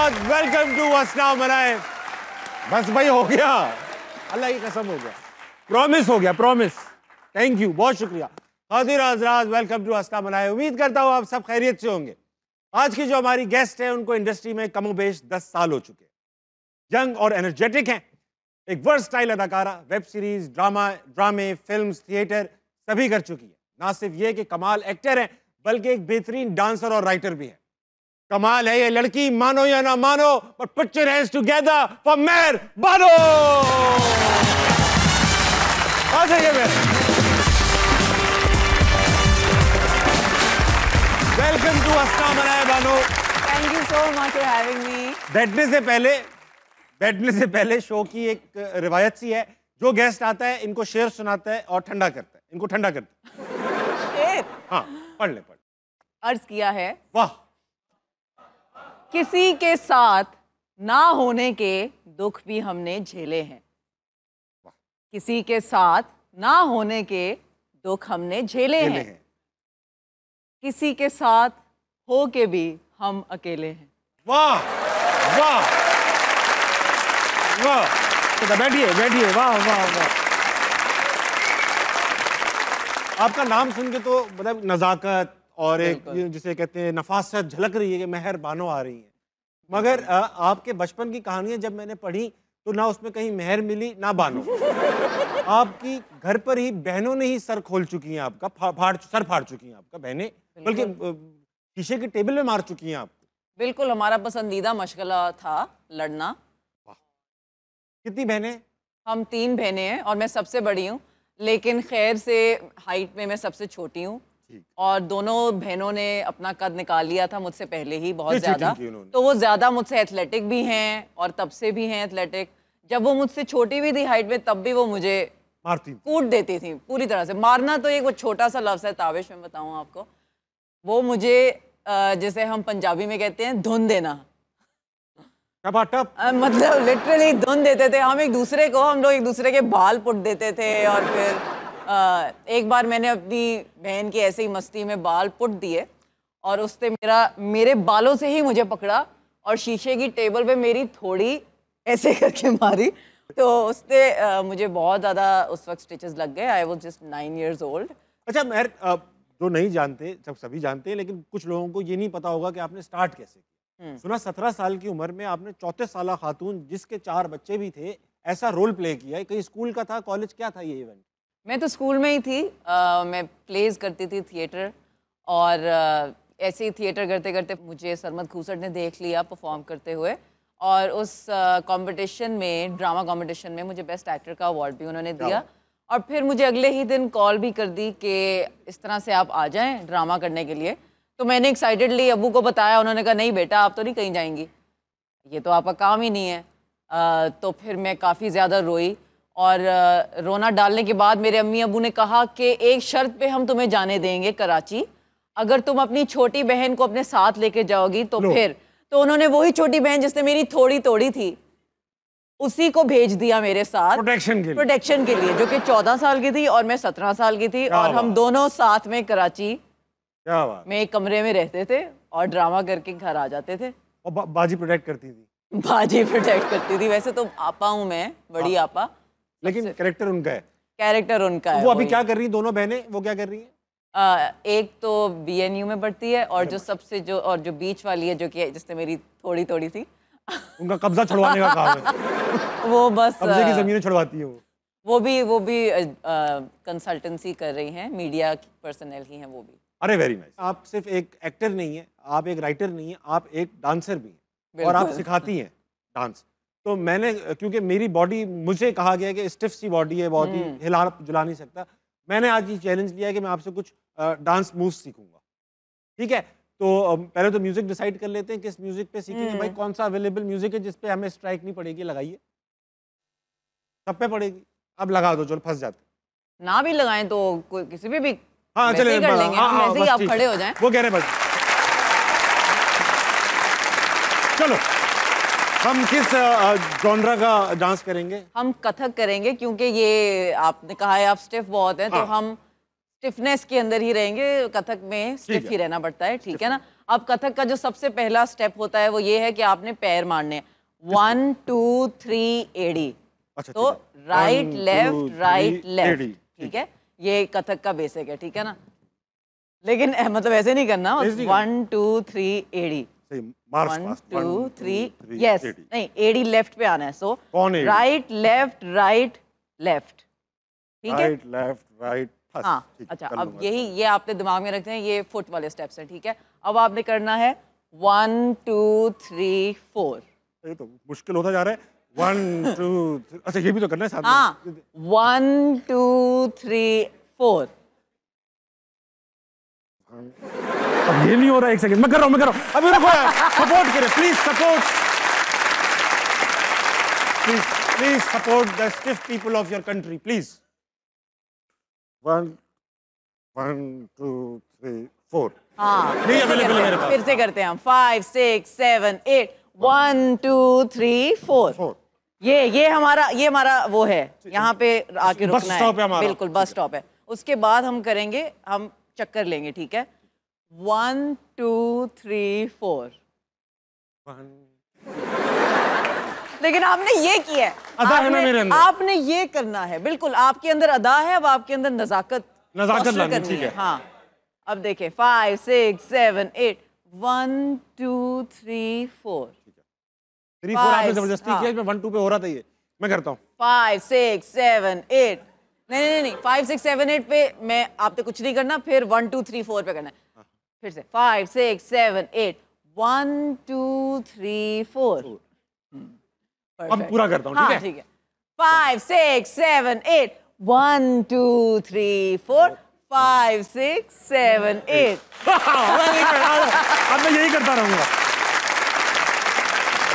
Raj, welcome to हंसना मनाए। बस भाई हो गया, अल्लाह की कसम हो गया, प्रॉमिस हो गया, प्रॉमिस। थैंक यू, बहुत शुक्रिया। खातिन हज़रात, वेलकम टू हंसना मनाए। उम्मीद करता हूँ आप सब खैरियत से होंगे। आज की जो हमारी गेस्ट है उनको इंडस्ट्री में कमोबेश 10 साल हो चुके हैं। यंग और एनर्जेटिक हैं, एक वर्सटाइल अदाकारा, वेब सीरीज, ड्रामे, फिल्म्स, थिएटर सभी कर चुकी है। ना सिर्फ ये कि कमाल एक्टर है, बल्कि एक बेहतरीन डांसर और राइटर भी है। कमाल है ये लड़की, मानो या ना मानो, but put your hands together for Mehar Bano. आ जाइए मेहर। वेलकम टू हंसना मनाए Bano. Thank you so much for having me. बैठने से पहले शो की एक रिवायत सी है, जो गेस्ट आता है इनको शेर सुनाता है और ठंडा करता है, इनको ठंडा करता है। शेर? हाँ, पढ़ ले। अर्ज किया है, वाह। किसी के साथ ना होने के दुख भी हमने झेले हैं। किसी के साथ ना होने के दुख हमने झेले हैं। किसी के साथ हो के भी हम अकेले हैं। वाह वाह वाह, बैठिए बैठिए, वाह वाह वाह। आपका नाम सुन के तो मतलब नजाकत और एक जिसे कहते हैं नफासत झलक रही है कि मेहर बानो आ रही है। मगर आपके बचपन की कहानियां जब मैंने पढ़ी तो ना उसमें कहीं मेहर मिली ना बानो। आपकी घर पर ही बहनों ने ही सर खोल चुकी हैं आपका, सर फाड़ चुकी हैं आपका बहनें, बल्कि शीशे की टेबल में मार चुकी हैं आपको। बिल्कुल, हमारा पसंदीदा मशगला था लड़ना। कितनी बहनें? हम 3 बहनें हैं और मैं सबसे बड़ी हूँ, लेकिन खैर से हाइट में मैं सबसे छोटी हूँ। और दोनों बहनों ने अपना कद निकाल लिया था मुझसे पहले ही बहुत ज़्यादा, तो वो ज़्यादा मुझसे एथलेटिक भी हैं और तब से भी हैं एथलेटिक। जब वो मुझसे छोटी भी थी हाइट में, तब भी वो मुझे मारती, कूट देती थी पूरी तरह से। मारना तो एक वो छोटा सा लफ्ज़ है, ताविश में बताऊँ आपको, वो मुझे जैसे हम पंजाबी में कहते हैं धुन देना, मतलब लिटरली धुन देते थे। हम लोग एक दूसरे के बाल पुट देते थे। और फिर एक बार मैंने अपनी बहन की ऐसे ही मस्ती में बाल पुट दिए और उसने मेरे बालों से ही मुझे पकड़ा और शीशे की टेबल पे मेरी थोड़ी ऐसे करके मारी, तो उससे मुझे बहुत ज़्यादा उस वक्त स्टिचेस लग गए। I was just 9 years old। अच्छा मेहर, जो नहीं जानते, सब सभी जानते हैं, लेकिन कुछ लोगों को ये नहीं पता होगा कि आपने स्टार्ट कैसे किया। सुना 17 साल की उम्र में आपने 34 साल खातून जिसके 4 बच्चे भी थे, ऐसा रोल प्ले किया है। कहीं स्कूल का था, कॉलेज, क्या था ये इवेंट? मैं तो स्कूल में ही थी। मैं प्लेज करती थी, थिएटर, और ऐसे ही थिएटर करते करते मुझे सरमद खूसट ने देख लिया परफॉर्म करते हुए, और उस कंपटीशन में, ड्रामा कंपटीशन में, मुझे बेस्ट एक्टर का अवार्ड भी उन्होंने दिया। और फिर मुझे अगले ही दिन कॉल भी कर दी कि इस तरह से आप आ जाएं ड्रामा करने के लिए। तो मैंने एक्साइटेडली अबू को बताया, उन्होंने कहा नहीं बेटा आप तो नहीं कहीं जाएंगी, ये तो आपका काम ही नहीं है। तो फिर मैं काफ़ी ज़्यादा रोई, और रोना डालने के बाद मेरे अम्मी अबू ने कहा कि एक शर्त पे हम तुम्हें जाने देंगे कराची, अगर तुम अपनी छोटी बहन को अपने साथ लेके जाओगी तो फिर। तो उन्होंने वही छोटी बहन जिसने मेरी थोड़ी तोड़ी थी, उसी को भेज दिया मेरे साथ प्रोटेक्शन के लिए, जो कि 14 साल की थी और मैं 17 साल की थी, और हम दोनों साथ में कराची में एक कमरे में रहते थे और ड्रामा करके घर आ जाते थे। और बाजी प्रोटेक्ट करती थी? बाजी प्रोटेक्ट करती थी। वैसे तो आपा हूँ मैं, बड़ी आपा, लेकिन कैरेक्टर उनका है। कैरेक्टर उनका है। वो अभी क्या कर रही है दोनों बहनें? वो क्या कर रही हैं? एक तो BNU में पढ़ती है, और जो बीच वाली है, जो कि जिसने मेरी थोड़ी तोड़ी थी, उनका कब्जा छुड़वाने का काम है। वो बस कब्जे की जमीनें छुड़वाती है वो भी कंसल्टेंसी कर रही हैं, मीडिया पर्सनल ही हैं वो भी। अरे वेरी नाइस। आप सिर्फ एक एक्टर नहीं है, आप एक राइटर नहीं है, आप एक डांसर भी हैं, और आप सिखाती हैं डांस। तो मैंने, क्योंकि मेरी बॉडी, मुझे कहा गया कि स्टिफ सी बॉडी है, बहुत ही हिला जुला नहीं सकता, मैंने आज ये चैलेंज लिया कि मैं आपसे कुछ डांस मूव्स सीखूंगा। ठीक है, तो पहले तो म्यूजिक डिसाइड कर लेते हैं, किस म्यूजिक पे सीखेंगे। भाई कौन सा अवेलेबल म्यूजिक है जिस पे हमें स्ट्राइक नहीं पड़ेगी? लगाइए। सब पे पड़ेगी? अब लगा दो, चलो फंस जाते। ना भी लगाएं तो कोई किसी पे भी, हाँ चले कर लेंगे। वैसे ही आप खड़े हो जाएं। वो कह रहे बस। चलो, हम किस जॉनरा का डांस करेंगे? हम कथक करेंगे, क्योंकि ये आपने कहा है आप स्टिफ बहुत हैं, तो हम स्टिफनेस के अंदर ही रहेंगे, कथक में स्टिफ ही रहना पड़ता है, ठीक है ना। अब कथक का जो सबसे पहला स्टेप होता है वो ये है कि आपने पैर मारने हैं, 1 2 3 एडी। अच्छा, तो राइट 1 2 लेफ्ट राइट 3 लेफ्ट, एडी, ठीक है, ये कथक का बेसिक है, ठीक है ना। लेकिन मतलब ऐसे नहीं करना, 1 2 3 एडी, सही, मार्च 1 पास्ट, 2 1 3 2 यस, 3 नहीं एडी लेफ्ट पे आना है, सो कौन एडी? राइट लेफ्ट राइट लेफ्ट, ठीक है। Right left right first. हाँ, अच्छा, अब यही ये आपने दिमाग में रखते हैं, ये फुट वाले स्टेप्स हैं, ठीक है। अब आपने करना है 1 2 3 4। ये तो मुश्किल होता जा रहा है। 1 2 3, अच्छा ये भी तो करना है साथ में। हाँ, 1 2 3 4। अब ये नहीं हो रहा, एक सेकंड, मैं कर रहा हूँ। अभी रुको यार, सपोर्ट करें please, please support the stiff people of your country please. 1 1 2 3 4। हाँ, नहीं अवेलेबल है मेरे पास। फिर से करते हैं हम, 5 6 7 8 1 2 3 4। ये हमारा वो है, यहाँ पे आके बस रुकना स्टॉप है हमारा। बिल्कुल बस स्टॉप है। उसके बाद हम करेंगे, हम चक्कर लेंगे, ठीक है। 1 2 3 4। लेकिन आपने ये किया है, अदा है ना मेरे अंदर। आपने ये करना है, बिल्कुल आपके अंदर अदा है, अब आपके अंदर नजाकत लानी, करनी ठीक है। हाँ, अब देखें 5 6 7 8 1 2 3 4। 3 4 आपने जबरदस्ती हाँ। किया, मैं 1 2 पे हो रहा था ये, मैं करता हूँ। 5 6 7 8। नहीं 5 6 7 8 पे मैं आपने कुछ नहीं करना, फिर 1 2 3 4 पे करना है। फिर से 5 6 7 8 1 2 3 4। अब पूरा करता हूँ, हाँ, ठीक है। ठीक है। 5 6 7 8 1 2 3 4 5 6 7 8। अब मैं यही करता रहूंगा।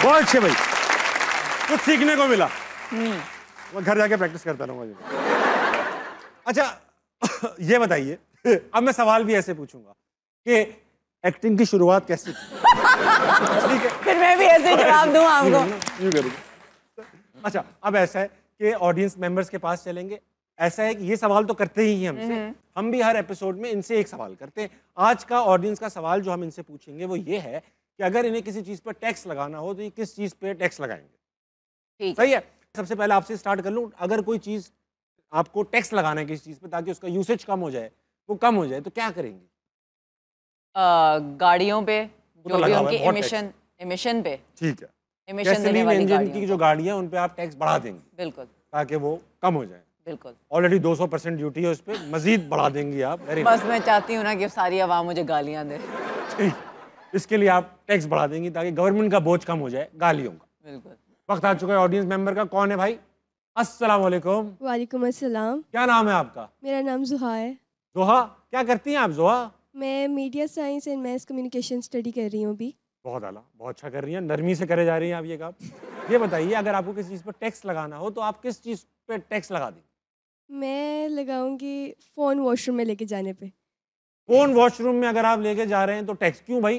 बहुत अच्छे भाई, कुछ सीखने को मिला। मैं घर जाके प्रैक्टिस करता रहूंगा। अच्छा ये बताइए, अब मैं सवाल भी ऐसे पूछूंगा कि एक्टिंग की शुरुआत कैसी थी? ठीक है, फिर मैं भी ऐसे जवाब दूं आपको। यूं करूंगा। अच्छा, अब ऐसा है कि ऑडियंस मेंबर्स के पास चलेंगे। ऐसा है कि ये सवाल तो करते ही हैं हमसे, हम भी हर एपिसोड में इनसे एक सवाल करते हैं। आज का ऑडियंस का सवाल जो हम इनसे पूछेंगे वो ये है कि अगर इन्हें किसी चीज पर टैक्स लगाना हो तो ये किस चीज पे टैक्स लगाएंगे? ठीक सही है। सबसे पहले आपसे स्टार्ट कर लूं, अगर कोई चीज आपको टैक्स लगाना है किसी चीज पे ताकि उसका यूसेज कम हो जाए, वो कम हो जाए, तो क्या करेंगे? गाड़ियों पे वो जो तो भी लगा हुआ है, उनकी बहुत इमिशन पे, ठीक है, इमिशन देने गैसोलीन वाली इंजन गाड़ियों की पे। जो गाड़ियां उन पे आप टैक्स बढ़ा देंगे बिल्कुल ताकि वो कम हो जाए। बिल्कुल। ऑलरेडी 200% ड्यूटी है उस पर, मजीद बढ़ा देंगी आप। वेरी बस मैं चाहती हूँ ना कि सारी आवाम मुझे गालियां दे। ठीक, इसके लिए आप टैक्स बढ़ा देंगी ताकि गवर्नमेंट का बोझ कम हो जाए गालियों का। बिल्कुल। वक्त आ चुका है ऑडियंस मेंबर का। कौन है भाई? अस्सलाम वालेकुम। वालेकुम अस्सलाम। क्या नाम है आपका? मेरा नाम जुहा है। जोहा, क्या करती हैं आप जोहा? मैं media science and mess communication study कर रही हूँ अभी। बहुत आला, बहुत अच्छा कर रही हैं, नरमी से करे जा रही हैं आप ये काम। ये बताइए, अगर आपको किसी चीज़ पर टैक्स लगाना हो तो आप किस चीज़ पे टैक्स लगा देंगे? मैं लगाऊंगी फ़ोन वॉशरूम में लेके जाने पे, फोन वॉशरूम में अगर आप लेके जा रहे हैं तो टैक्स क्यों भाई?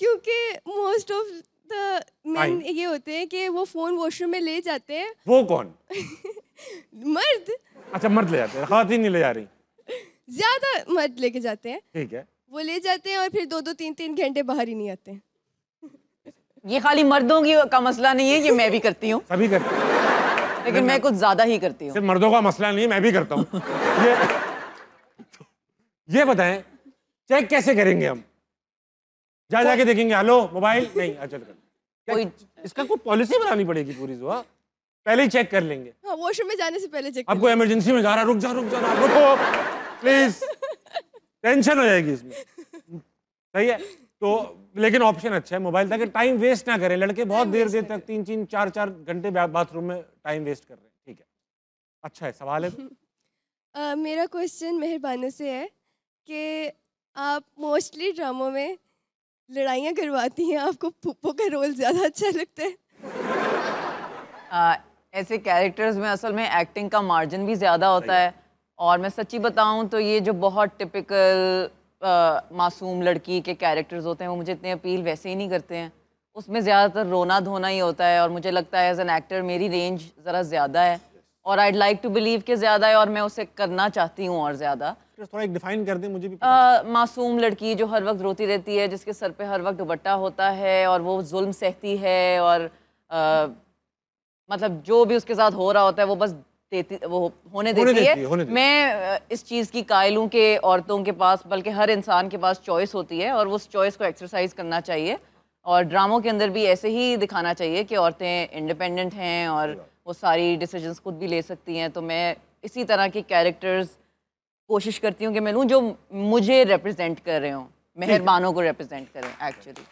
क्योंकि most of the main Fine. ये होते हैं कि वो फ़ोन वॉशरूम में ले जाते हैं। वो कौन? मर्द अच्छा, मर्द ले जाते हैं, खवातीन नहीं ले जा रही। ज़्यादा मर्द लेके जाते हैं, ठीक है। वो ले जाते हैं और फिर 2 2 3 3 घंटे बाहर ही नहीं आते हैं। ये खाली मर्दों की का मसला नहीं है, ये मैं भी करती हूँ, सभी करते हैं, लेकिन मैं कुछ ज्यादा ही करती हूँ। सिर्फ मर्दों का मसला नहीं है, मैं भी करता हूँ। ये बताएं, चेक कैसे करेंगे हम? जाके देखेंगे, हेलो मोबाइल नहीं, अच्छा कोई इसका कोई पॉलिसी बनानी पड़ेगी पूरी जो, पहले ही चेक कर लेंगे। हाँ, वॉशरूम में जाने से पहले चेक आपको इमरजेंसी में जा रहा, रुक जा रुको प्लीज, टेंशन हो जाएगी इसमें। सही है, तो लेकिन ऑप्शन अच्छा है मोबाइल, ताकि टाइम वेस्ट ना करें। लड़के बहुत देर तक 3 3 4 4 घंटे बाथरूम में टाइम वेस्ट कर रहे हैं। ठीक है, अच्छा है, सवाल है। मेरा क्वेश्चन मेहरबानों से है कि आप मोस्टली ड्रामों में लड़ाइयाँ करवाती हैं, आपको पुप्पो का रोल ज़्यादा अच्छा लगता है? ऐसे कैरेक्टर्स में असल में एक्टिंग का मार्जिन भी ज़्यादा होता है, और मैं सच्ची बताऊं तो ये जो बहुत टिपिकल मासूम लड़की के कैरेक्टर्स होते हैं वो मुझे इतने अपील वैसे ही नहीं करते हैं। उसमें ज़्यादातर रोना धोना ही होता है, और मुझे लगता है एज एन एक्टर मेरी रेंज ज़रा ज़्यादा है, और आईड लाइक टू बिलीव कि ज़्यादा है, और मैं उसे करना चाहती हूँ और ज़्यादा। कैरेक्टर थोड़ा एक डिफाइन कर दें, मुझे भी पता मासूम लड़की जो हर वक्त रोती रहती है, जिसके सर पे हर वक्त दुपट्टा होता है और वो जुल्म सहती है और मतलब जो भी उसके साथ हो रहा होता है वो बस वो होने देती है। मैं इस चीज़ की कायल हूँ कि औरतों के पास, बल्कि हर इंसान के पास चॉइस होती है और उस चॉइस को एक्सरसाइज करना चाहिए। और ड्रामों के अंदर भी ऐसे ही दिखाना चाहिए कि औरतें इंडिपेंडेंट हैं और वो सारी डिसीजंस खुद भी ले सकती हैं। तो मैं इसी तरह के कैरेक्टर्स कोशिश करती हूँ कि मैं लूँ जो मुझे रिप्रेजेंट कर रहे हों, मेहरबानों को रिप्रेजेंट करें एक्चुअली।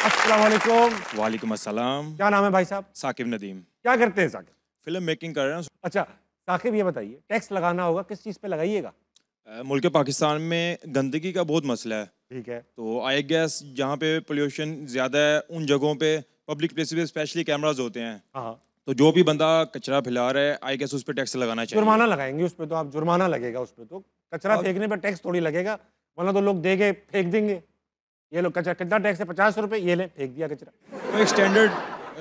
अस्सलाम वालेकुम। वालेकुम अस्सलाम। क्या नाम है भाई साहब? साकिब नदीम। क्या करते हैं साकिब? फिल्म मेकिंग कर रहे हैं। अच्छा साकिब, ये बताइए, टैक्स लगाना होगा, किस चीज़ पे लगाइएगा? मुल्क पाकिस्तान में गंदगी का बहुत मसला है। ठीक है। तो आई गेस जहाँ पे पोल्यूशन ज़्यादा है उन जगहों पे पब्लिक प्लेसेस पे स्पेशली कैमराज होते हैं। हाँ। तो जो भी बंदा कचरा फैला रहा है आई गेस उस पर टैक्स लगाना चाहिए। जुर्माना लगाएंगे उस पर, तो आप जुर्माना लगेगा उस पर, तो कचरा फेंकने पर टैक्स थोड़ी लगेगा, वरना तो लोग देके फेंक देंगे। ये लोग कचरा, कितना टैक्स है? 50 रुपये, ये ले फेंक दिया कचरा। तो एक स्टैंडर्ड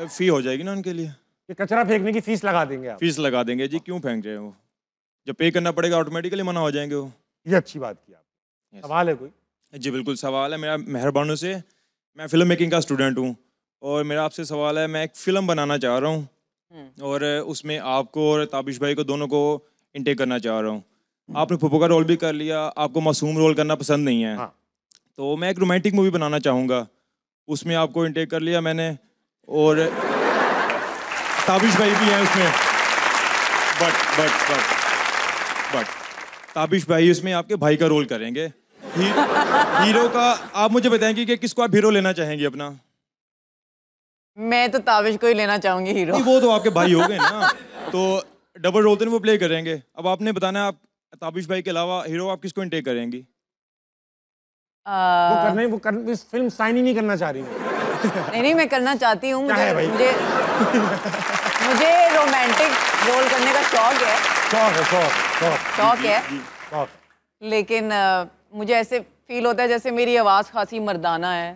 फी हो जाएगी ना उनके लिए। ये कचरा फेंकने की फीस लगा देंगे आप? फीस लगा देंगे जी, क्यों फेंक रहे हैं वो? जब पे करना पड़ेगा ऑटोमेटिकली मना हो जाएंगे वो। ये अच्छी बात की आप। सवाल है कोई? जी बिल्कुल सवाल है मेरा मेहरबानों से। मैं फिल्म मेकिंग का स्टूडेंट हूँ और मेरा आपसे सवाल है, मैं एक फ़िल्म बनाना चाह रहा हूँ और उसमें आपको और ताबिश भाई को दोनों को इंटेक करना चाह रहा हूँ। आपने फुप्पो का रोल भी कर लिया, आपको मासूम रोल करना पसंद नहीं है। हाँ। तो मैं एक रोमांटिक मूवी बनाना चाहूँगा, उसमें आपको इंटेक कर लिया मैंने और ताबिश भाई भी हैं उसमें। बट ताबिश भाई उसमें आपके भाई का रोल करेंगे। हीरो का आप मुझे बताएंगे कि किसको आप हीरो लेना चाहेंगे अपना? मैं तो ताबिश को ही लेना चाहूंगी हीरो। वो तो आपके भाई हो गए ना, तो डबल रोल तो वो प्ले करेंगे। अब आपने बताना आप ताबिश भाई के अलावा हीरो आप किसको इंटेक करेंगी? इस फिल्म साइन ही नहीं करना चाह रही हूँ। नहीं मैं करना चाहती हूँ। मुझे मुझे रोमांटिक रोल करने का शौक है। शौक है। लेकिन मुझे ऐसे फील होता है जैसे मेरी आवाज़ खासी मर्दाना है,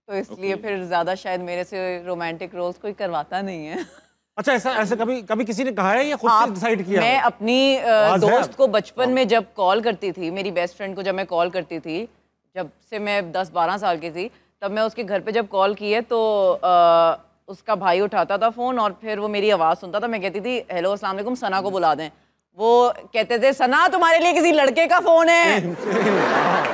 तो इसलिए फिर ज़्यादा शायद मेरे से रोमांटिक रोल्स कोई करवाता नहीं है। अच्छा, ऐसा कभी किसी ने कहा है या खुद से डिसाइड किया? मैं अपनी दोस्त को बचपन में जब कॉल करती थी, मेरी बेस्ट फ्रेंड को जब मैं कॉल करती थी, जब से मैं 10-12 साल की थी, तब मैं उसके घर पे जब कॉल की है तो उसका भाई उठाता था फ़ोन और फिर वो मेरी आवाज़ सुनता था। मैं कहती थी हेलो अस्सलाम वालेकुम, सना को बुला दें। वो कहते थे सना तुम्हारे लिए किसी लड़के का फ़ोन है।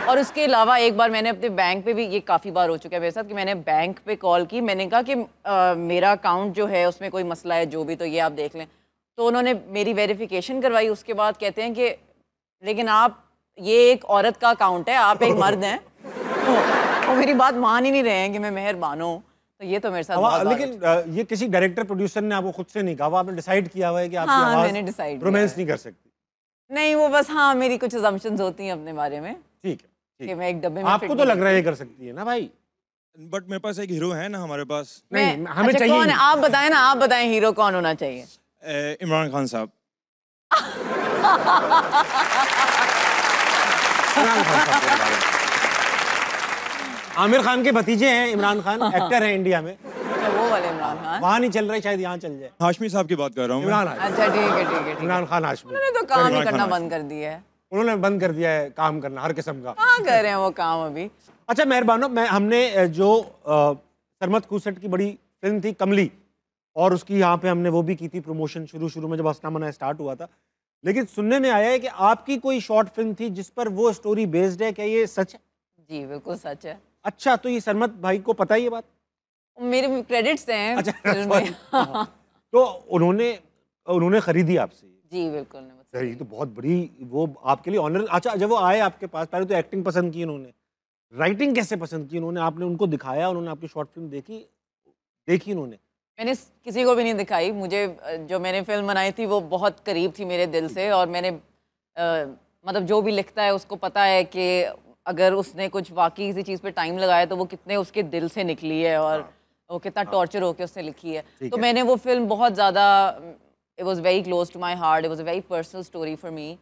और उसके अलावा एक बार मैंने अपने बैंक पे भी, ये काफ़ी बार हो चुका है मेरे साथ, कि मैंने बैंक पे कॉल की, मैंने कहा कि मेरा अकाउंट जो है उसमें कोई मसला है, जो भी, तो ये आप देख लें। तो उन्होंने मेरी वेरिफिकेशन करवाई। उसके बाद कहते हैं कि लेकिन आप, ये एक औरत का अकाउंट है, आप एक मर्द हैं। वो मेरी बात मान ही नहीं रहे हैं कि मैं मेहरबान हूँ। तो ये तो मेरे साथ लेकिन ये किसी डायरेक्टर प्रोड्यूसर ने आपको खुद से नहीं कहा, वो आपने डिसाइड किया हुआ है कि आपकी हाँ, आवाज़ मैंने डिसाइड रोमांस नहीं कर सकती? नहीं, वो बस हाँ मेरी कुछ असम्पशंस होती हैं अपने बारे में। ठीक है कि मैं एक डब्बे में आपको तो लग रहा है ये कर सकती है ना भाई? बट मेरे पास एक हीरो है ना हमारे पास। नहीं, हमें अच्छा, चाहिए। कौन है? आप बताएं ना, आप बताएं हीरो कौन होना चाहिए? इमरान खान साहब। आमिर खान के भतीजे हैं इमरान खान, एक्टर हैं इंडिया में। वो वाले इमरान खान वहाँ नहीं चल रहा है, शायद यहाँ चल जाए। हाशमी साहब की बात कर रहा हूँ। इमरान हाशमी। अच्छा ठीक है। इमरान खान हाशमी। उन्होंने तो काम ही करना बंद कर दिया है। उन्होंने बंद कर दिया है काम करना, हर किस्म का। कहाँ कर रहे हैं वो काम अभी? अच्छा मेहरबानो, हमने जो सरमद खूसट की बड़ी फिल्म थी कमली, और उसकी यहाँ पे हमने वो भी की थी प्रमोशन शुरू में जब हस्ना मना स्टार्ट हुआ था, लेकिन सुनने में आया है कि आपकी कोई शॉर्ट फिल्म थी जिस पर वो स्टोरी बेस्ड है, क्या ये सच है? जी बिल्कुल सच है। अच्छा, तो ये सरमद भाई को पता है ये बात? मेरे क्रेडिट्स हैं। अच्छा, फिल्म में। तो उन्होंने खरीदी आपसे? जी बिल्कुल। सर ये तो बहुत बड़ी वो आपके लिए ऑनर। अच्छा, जब वो आए आपके पास, पहले तो एक्टिंग पसंद की उन्होंने, राइटिंग कैसे पसंद की उन्होंने? आपने उनको दिखाया, उन्होंने आपकी शॉर्ट फिल्म देखी उन्होंने? मैंने किसी को भी नहीं दिखाई। मुझे जो मैंने फिल्म बनाई थी वो बहुत करीब थी मेरे दिल से, और मैंने मतलब जो भी लिखता है उसको पता है कि अगर उसने कुछ वाकई किसी चीज़ पे टाइम लगाया तो वो कितने उसके दिल से निकली है और वो कितना टॉर्चर होकर उसने लिखी है। तो मैंने वो फिल्म बहुत ज़्यादा, it was very close to my heart, it was a very personal story for me.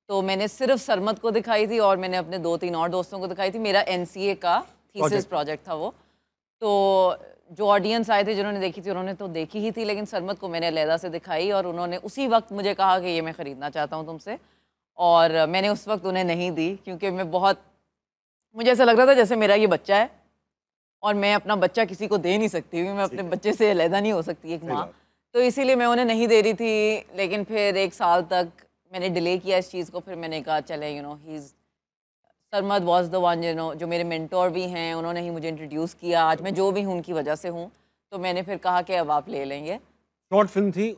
तो मैंने सिर्फ सरमद को दिखाई थी और मैंने अपने 2-3 और दोस्तों को दिखाई थी। मेरा NCA का थीसिस प्रोजेक्ट था वो। तो जो ऑडियंस आए थे जिन्होंने देखी थी उन्होंने तो देखी ही थी, लेकिन सरमद को मैंने अलहदा से दिखाई और उन्होंने उसी वक्त मुझे कहा कि ये मैं ख़रीदना चाहता हूँ तुमसे, और मैंने उस वक्त उन्हें नहीं दी क्योंकि मुझे ऐसा लग रहा था जैसे मेरा ये बच्चा है और मैं अपना बच्चा किसी को दे नहीं सकती, क्योंकि मैं अपने बच्चे से अलहदा नहीं हो सकती एक माँ, तो इसीलिए मैं उन्हें नहीं दे रही थी। लेकिन फिर 1 साल तक मैंने डिले किया इस चीज़ को, फिर मैंने कहा चले सरमद वॉज द वन जो मेरे मेंटोर भी हैं, उन्होंने ही मुझे इंट्रोड्यूस किया, आज मैं जो भी हूँ उनकी वजह से हूँ, तो मैंने फिर कहा कि अब आप ले लेंगे। शॉर्ट फिल्म थी,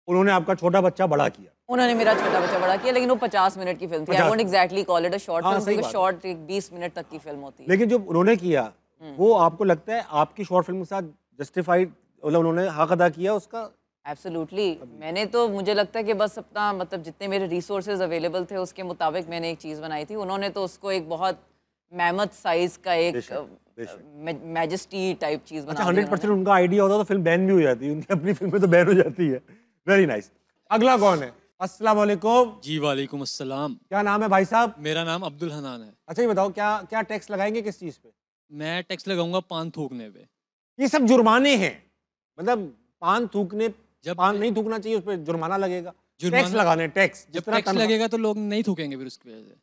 उन्होंने आपका छोटा बच्चा बड़ा किया। उन्होंने मेरा छोटा बच्चा बड़ा किया, लेकिन वो 50 मिनट की फिल्म थी। I won't exactly call it a short film, short 20 minute तक की फिल्म होती है। लेकिन जो उन्होंने किया वो आपको लगता है आपकी शॉर्ट फिल्म के साथ जस्टिफाइड, मतलब उन्होंने हक अदा किया उसका? एब्सोल्युटली। मैंने तो, मुझे लगता है कि बस अपना मतलब जितने मेरे रिसोर्सेज अवेलेबल थे उसके मुताबिक मैंने एक चीज़ बनाई थी। उन्होंने तो उसको एक बहुत मैमथ साइज का एक मैजेस्टी टाइप चीज़ बना दी। 100% उनका आइडिया होता तो फिल्म बैन भी हो जाती है, उनकी अपनी फिल्में तो बैन हो जाती है। Very nice. अगला कौन है? अस्सलाम वालेकुम। जी वालेकुम अस्सलाम। क्या नाम है भाई साहब? मेरा नाम अब्दुल हनान है। अच्छा ये बताओ, क्या टैक्स लगाएंगे किस चीज़ पे? मैं टैक्स लगाऊंगा पान थूकने पे। ये सब जुर्माने हैं, मतलब पान थूकने, जब पान नहीं थूकना चाहिए उस पर जुर्माना लगेगा, टैक्स लगाने, टैक्स। जब टैक्स लगेगा तो लोग नहीं थूकेंगे फिर उसकी वजह से,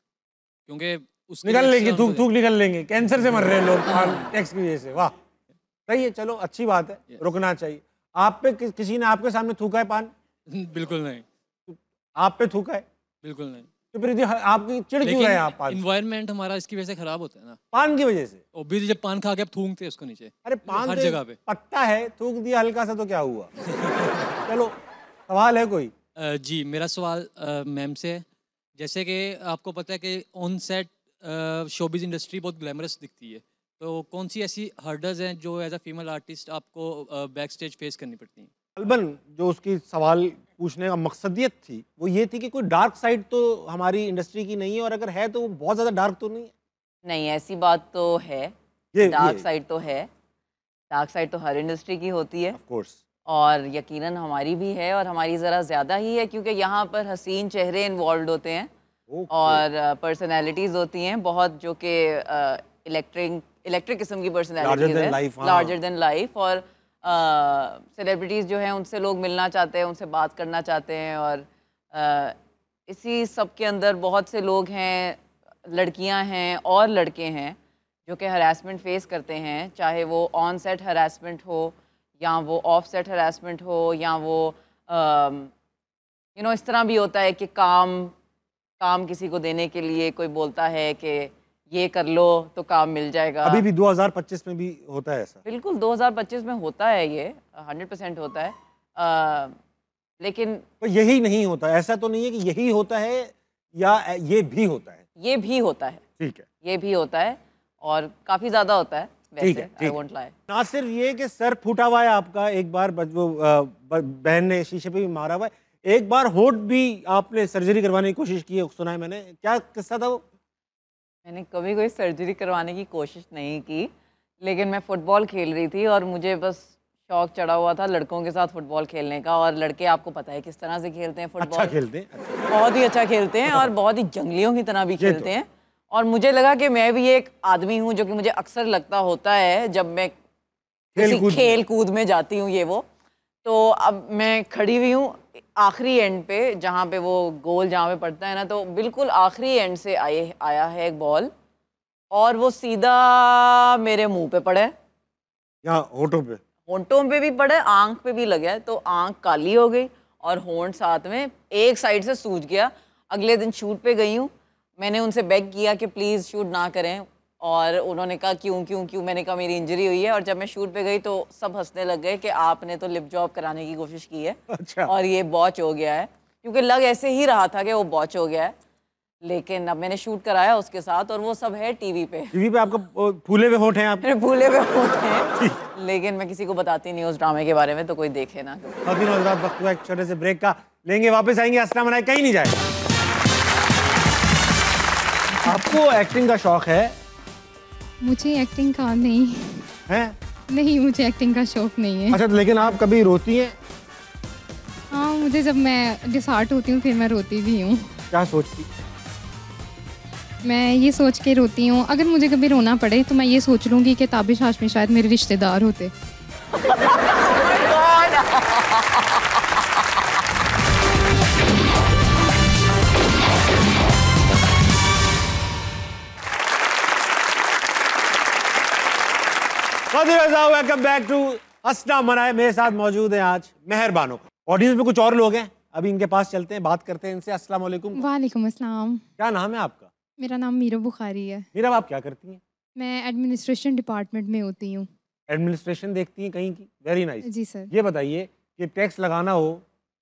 क्योंकि निकल लेंगे, थूक निकल लेंगे, कैंसर से मर रहे हैं लोग टैक्स की वजह से। वाह, सही है, चलो अच्छी बात है, रुकना चाहिए। आप पे किसी ने आपके सामने थूका है पान? बिल्कुल नहीं। आप पे थूका है? बिल्कुल नहीं। तो फिर आपकी चिढ़ क्यों रहे हैं आप? पान, एनवायरनमेंट हमारा इसकी वजह से खराब होता है ना, पान की वजह से। ऑब्वियसली जब पान खा के आप थूकते हैं उसको नीचे, अरे पान हर तो जगह पे पत्ता है, थूक दिया हल्का सा तो क्या हुआ? चलो, सवाल है कोई? जी मेरा सवाल मैम से है, जैसे कि आपको पता है कि ऑन सेट शोबिज इंडस्ट्री बहुत ग्लैमरस दिखती है, तो कौन सी ऐसी हर्डल्स हैं जो एज अ फीमेल आर्टिस्ट आपको बैक स्टेज फेस करनी पड़ती हैं? अलबन जो उसकी सवाल पूछने का मकसदियत थी वो ये थी कि कोई डार्क साइड तो हमारी इंडस्ट्री की नहीं है, और अगर है तो वो बहुत ज़्यादा डार्क तो नहीं है। नहीं, ऐसी बात तो है, डार्क साइड तो है, डार्क साइड तो हर इंडस्ट्री की होती है, ऑफ कोर्स, और यकीनन हमारी भी है, और हमारी ज़रा ज़्यादा ही है क्योंकि यहाँ पर हसीन चेहरे इन्वॉल्व होते हैं और पर्सनैलिटीज़ होती हैं बहुत, जो कि इलेक्ट्रिक किस्म की पर्सनैलिटीज़ है, लार्जर देन लाइफ, और सेलिब्रिटीज़ जो हैं उनसे लोग मिलना चाहते हैं, उनसे बात करना चाहते हैं, और इसी सब के अंदर बहुत से लोग हैं, लड़कियां हैं और लड़के हैं जो कि हरासमेंट फेस करते हैं, चाहे वो ऑन सेट हरासमेंट हो या वो ऑफ सेट हरासमेंट हो, या वो इस तरह भी होता है कि काम किसी को देने के लिए कोई बोलता है कि ये कर लो तो काम मिल जाएगा। अभी भी 2025 में भी होता है ऐसा? बिल्कुल 2025 में होता है, ये 100% होता है, लेकिन तो यही नहीं होता, ऐसा तो नहीं है कि यही होता है, या ये भी होता है? ये भी होता है, ठीक है, ये भी होता है और काफ़ी ज़्यादा होता है वैसे, आई वोंट लाई। ना सिर्फ ये कि सर फूटा हुआ है आपका, एक बार वो बहन ने शीशे पे भी मारा हुआ है, एक बार होठ भी आपने सर्जरी करवाने की कोशिश की है, सुना है मैंने, क्या किस्सा था वो? मैंने कभी कोई सर्जरी करवाने की कोशिश नहीं की, लेकिन मैं फ़ुटबॉल खेल रही थी और मुझे बस शौक चढ़ा हुआ था लड़कों के साथ फुटबॉल खेलने का, और लड़के आपको पता है किस तरह से खेलते हैं फुटबॉल, अच्छा खेलते हैं, बहुत ही अच्छा खेलते हैं और बहुत ही जंगलियों की तरह भी खेलते हैं। और मुझे लगा कि मैं भी एक आदमी हूँ, जो कि मुझे अक्सर लगता होता है जब मैं खेल कूद में जाती हूँ, ये वो, तो अब मैं खड़ी हुई हूँ आखिरी एंड पे, जहाँ पे वो गोल जहाँ पे पड़ता है ना, तो बिल्कुल आखिरी एंड से आया है एक बॉल, और वो सीधा मेरे मुंह पे पड़ा है, यहाँ होंठों पे भी पड़ा है, आंख पे भी लगा है, तो आंख काली हो गई और होंठ साथ में एक साइड से सूज गया। अगले दिन शूट पे गई हूँ, मैंने उनसे बेग किया कि प्लीज़ शूट ना करें, और उन्होंने कहा क्यों। मैंने कहा मेरी इंजरी हुई है, और जब मैं शूट पे गई तो सब हंसने लग गए कि आपने तो लिप जॉब कराने की कोशिश की है, अच्छा। और ये बॉच हो गया है, क्योंकि लग ऐसे ही रहा था कि वो बॉच हो गया है, लेकिन अब मैंने शूट कराया उसके साथ, और वो सब है टीवी पे आपका फूले हुए होंठ हैं, आप फूले हुए होंठ हैं, लेकिन मैं किसी को बताती नहीं उस ड्रामे के बारे में, तो कोई देखे ना। वक्त हुआ एक छोटे से ब्रेक का, लेंगे, वापस आएंगे, अस्सलाम वालेकुम, कहीं नहीं जाए। आपको एक्टिंग का शौक है? मुझे एक्टिंग का नहीं है, नहीं मुझे एक्टिंग का शौक नहीं है। अच्छा, तो लेकिन आप कभी रोती हैं? हाँ, मुझे जब मैं डिसहार्ट होती हूँ फिर मैं रोती भी हूँ। क्या सोचती? मैं ये सोच के रोती हूँ, अगर मुझे कभी रोना पड़े तो मैं ये सोच लूँगी कि ताबिश हाशमी शायद मेरे रिश्तेदार होते। वेलकम बैक टू हंसना मनाए। मेरे साथ मौजूद हैं आज मेहर बानो। ऑडियंस में कुछ और लोग हैं, अभी इनके पास चलते हैं, बात करते हैं इनसे। अस्सलाम वालेकुम। वालेकुम अस्सलाम। क्या नाम है आपका? मेरा नाम मीरा बुखारी है। मीरा, आप क्या करती हैं? मैं एडमिनिस्ट्रेशन डिपार्टमेंट में होती हूँ। एडमिनिस्ट्रेशन देखती हैं कहीं की? Very nice. जी सर। ये बताइए कि टैक्स लगाना हो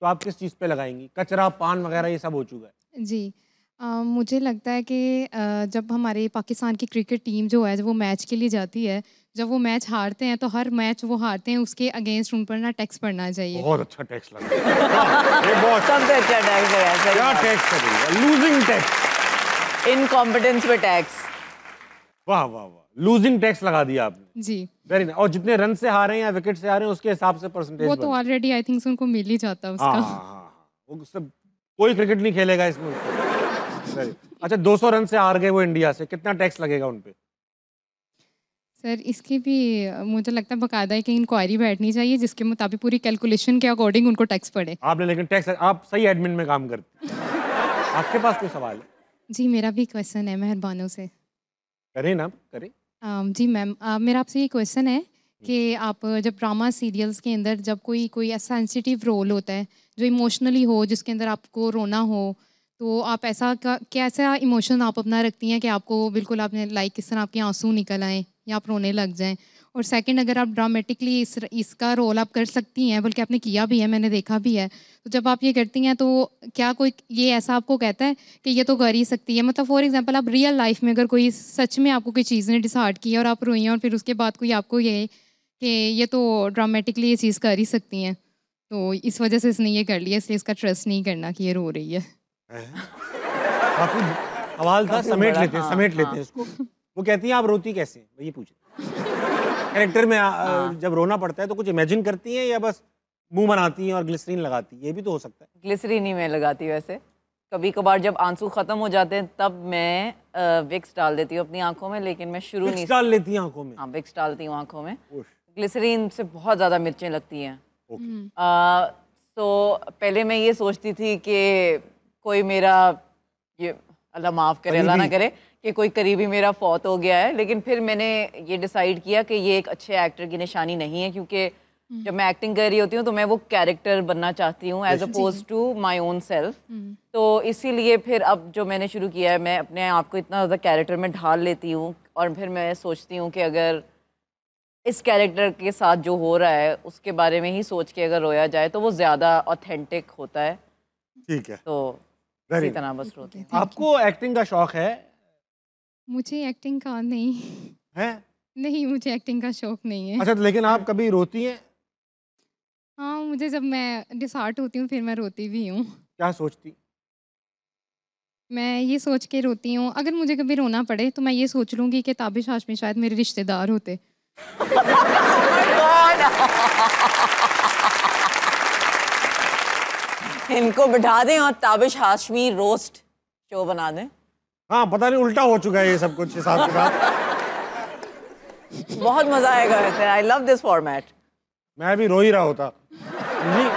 तो आप किस चीज़ पे लगाएंगी? कचरा, पान वगैरह ये सब हो चुका है। जी मुझे लगता है कि जब हमारे पाकिस्तान की क्रिकेट टीम जो है जब वो मैच के लिए जाती है, जब वो मैच हारते हैं तो हर मैच वो हारते हैं उसके अगेंस्ट उन पर ना टैक्स पड़ना चाहिए। बहुत अच्छा टैक्स लगा। ये बहुत सबसे अच्छा टैक्स है। क्या टैक्स है? Losing tax. इनकॉम्पिटेंस पे टैक्स। वाह वाह वाह, लूजिंग टैक्स लगा दिया आपने। जी। Very nice. और जितने रन से हारे हैं या विकेट से हारे हैं उसके हिसाब से परसेंटेज वो तो ऑलरेडी आई थिंक उनको मिल ही जाता है उसका। हाँ, वो सब कोई क्रिकेट नहीं खेलेगा इसमें। Very- अच्छा, 200 रन से हार गए वो इंडिया से, कितना टैक्स लगेगा उन पे? सर इसकी भी मुझे लगता है बाकायदा एक इंक्वायरी बैठनी चाहिए जिसके मुताबिक पूरी कैलकुलेशन के अकॉर्डिंग उनको टैक्स पड़े। आपने लेकिन टैक्स, आप सही एडमिन में काम करते हैं। आपके पास कोई सवाल है? जी मेरा भी क्वेश्चन है मेहरबानों से। करें ना, करें। जी मैम, मेरा आपसे ये क्वेश्चन है कि आप जब ड्रामा सीरियल्स के अंदर जब कोई ऐसा सेंसिटिव रोल होता है जो इमोशनली हो, जिसके अंदर आपको रोना हो, तो आप कैसा इमोशन आप अपना रखती हैं कि आपको बिल्कुल आपने लाइक किस तरह आपके आंसू निकल आएँ या आप रोने लग जाएं? और सेकंड, अगर आप ड्रामेटिकली इसका रोल आप कर सकती हैं, बल्कि आपने किया भी है, मैंने देखा भी है, तो जब आप ये करती हैं तो क्या कोई ये ऐसा आपको कहता है कि ये तो कर ही सकती है? मतलब फॉर एग्जांपल आप रियल लाइफ में अगर कोई सच में आपको कोई चीज़ ने डिसहार्ट की और आप रोई हैं और फिर उसके बाद कोई आपको ये कि ये तो ड्रामेटिकली ये चीज़ कर ही सकती हैं, तो इस वजह से इसने ये कर लिया, इसलिए इसका ट्रस्ट नहीं करना कि ये रो रही है। काफी सवाल था, काफी समेट बड़ा, लेते हैं, हाँ, समेट लेते हाँ। हैं इसको। वो कहती हैं आप रोती कैसे हैं? ये पूछे। कैरेक्टर में जब रोना पड़ता है तो कुछ इमेजिन करती हैं या बस मुंह बनाती हैं और ग्लिसरीन लगाती हैं? ये भी तो हो सकता है। ग्लिसरीन ही मैं लगाती वैसे। कभी कभार जब आंसू खत्म हो जाते हैं तब मैं विक्स डाल देती हूँ अपनी आंखों में, लेकिन मैं शुरू विक्स नहीं। डाल लेती हैं आंखों में? हाँ, विक्स डालती हूँ आंखों में। ओह, ग्लिसरीन से बहुत ज़्यादा मिर्चें लगती हैं। ओके। तो पहले मैं ये सोचती थी कि कोई मेरा, ये अल्लाह माफ़ करे, अल्लाह ना करे, कि कोई करीबी मेरा फौत हो गया है, लेकिन फिर मैंने ये डिसाइड किया कि ये एक अच्छे एक्टर की निशानी नहीं है, क्योंकि जब मैं एक्टिंग कर रही होती हूँ तो मैं वो कैरेक्टर बनना चाहती हूँ as opposed to my own self. तो इसीलिए फिर अब जो मैंने शुरू किया है, मैं अपने आप को इतना ज़्यादा कैरेक्टर में ढाल लेती हूँ और फिर मैं सोचती हूँ कि अगर इस कैरेक्टर के साथ जो हो रहा है उसके बारे में ही सोच के अगर रोया जाए तो वो ज़्यादा ऑथेंटिक होता है। ठीक है। तो Very इसी तरह बस रोती हूँ। आपको एक्टिंग का शौक है? मुझे एक्टिंग का नहीं है? नहीं, मुझे एक्टिंग का शौक नहीं है। अच्छा, तो लेकिन आप कभी रोती हैं? हाँ, मुझे जब मैं डिसहार्ट होती हूँ फिर मैं रोती भी हूँ। क्या सोचती? मैं ये सोच के रोती हूँ, अगर मुझे कभी रोना पड़े तो मैं ये सोच लूँगी कि ताबिश हाशमी शायद मेरे रिश्तेदार होते। इनको बिठा दें और ताबिश हाशमी रोस्ट शो बना दें। हाँ, पता नहीं उल्टा हो चुका है ये सब कुछ हिसाब के साथ। बहुत मजा आएगा वैसे। I love this format. मैं भी रो ही रहा होता जी।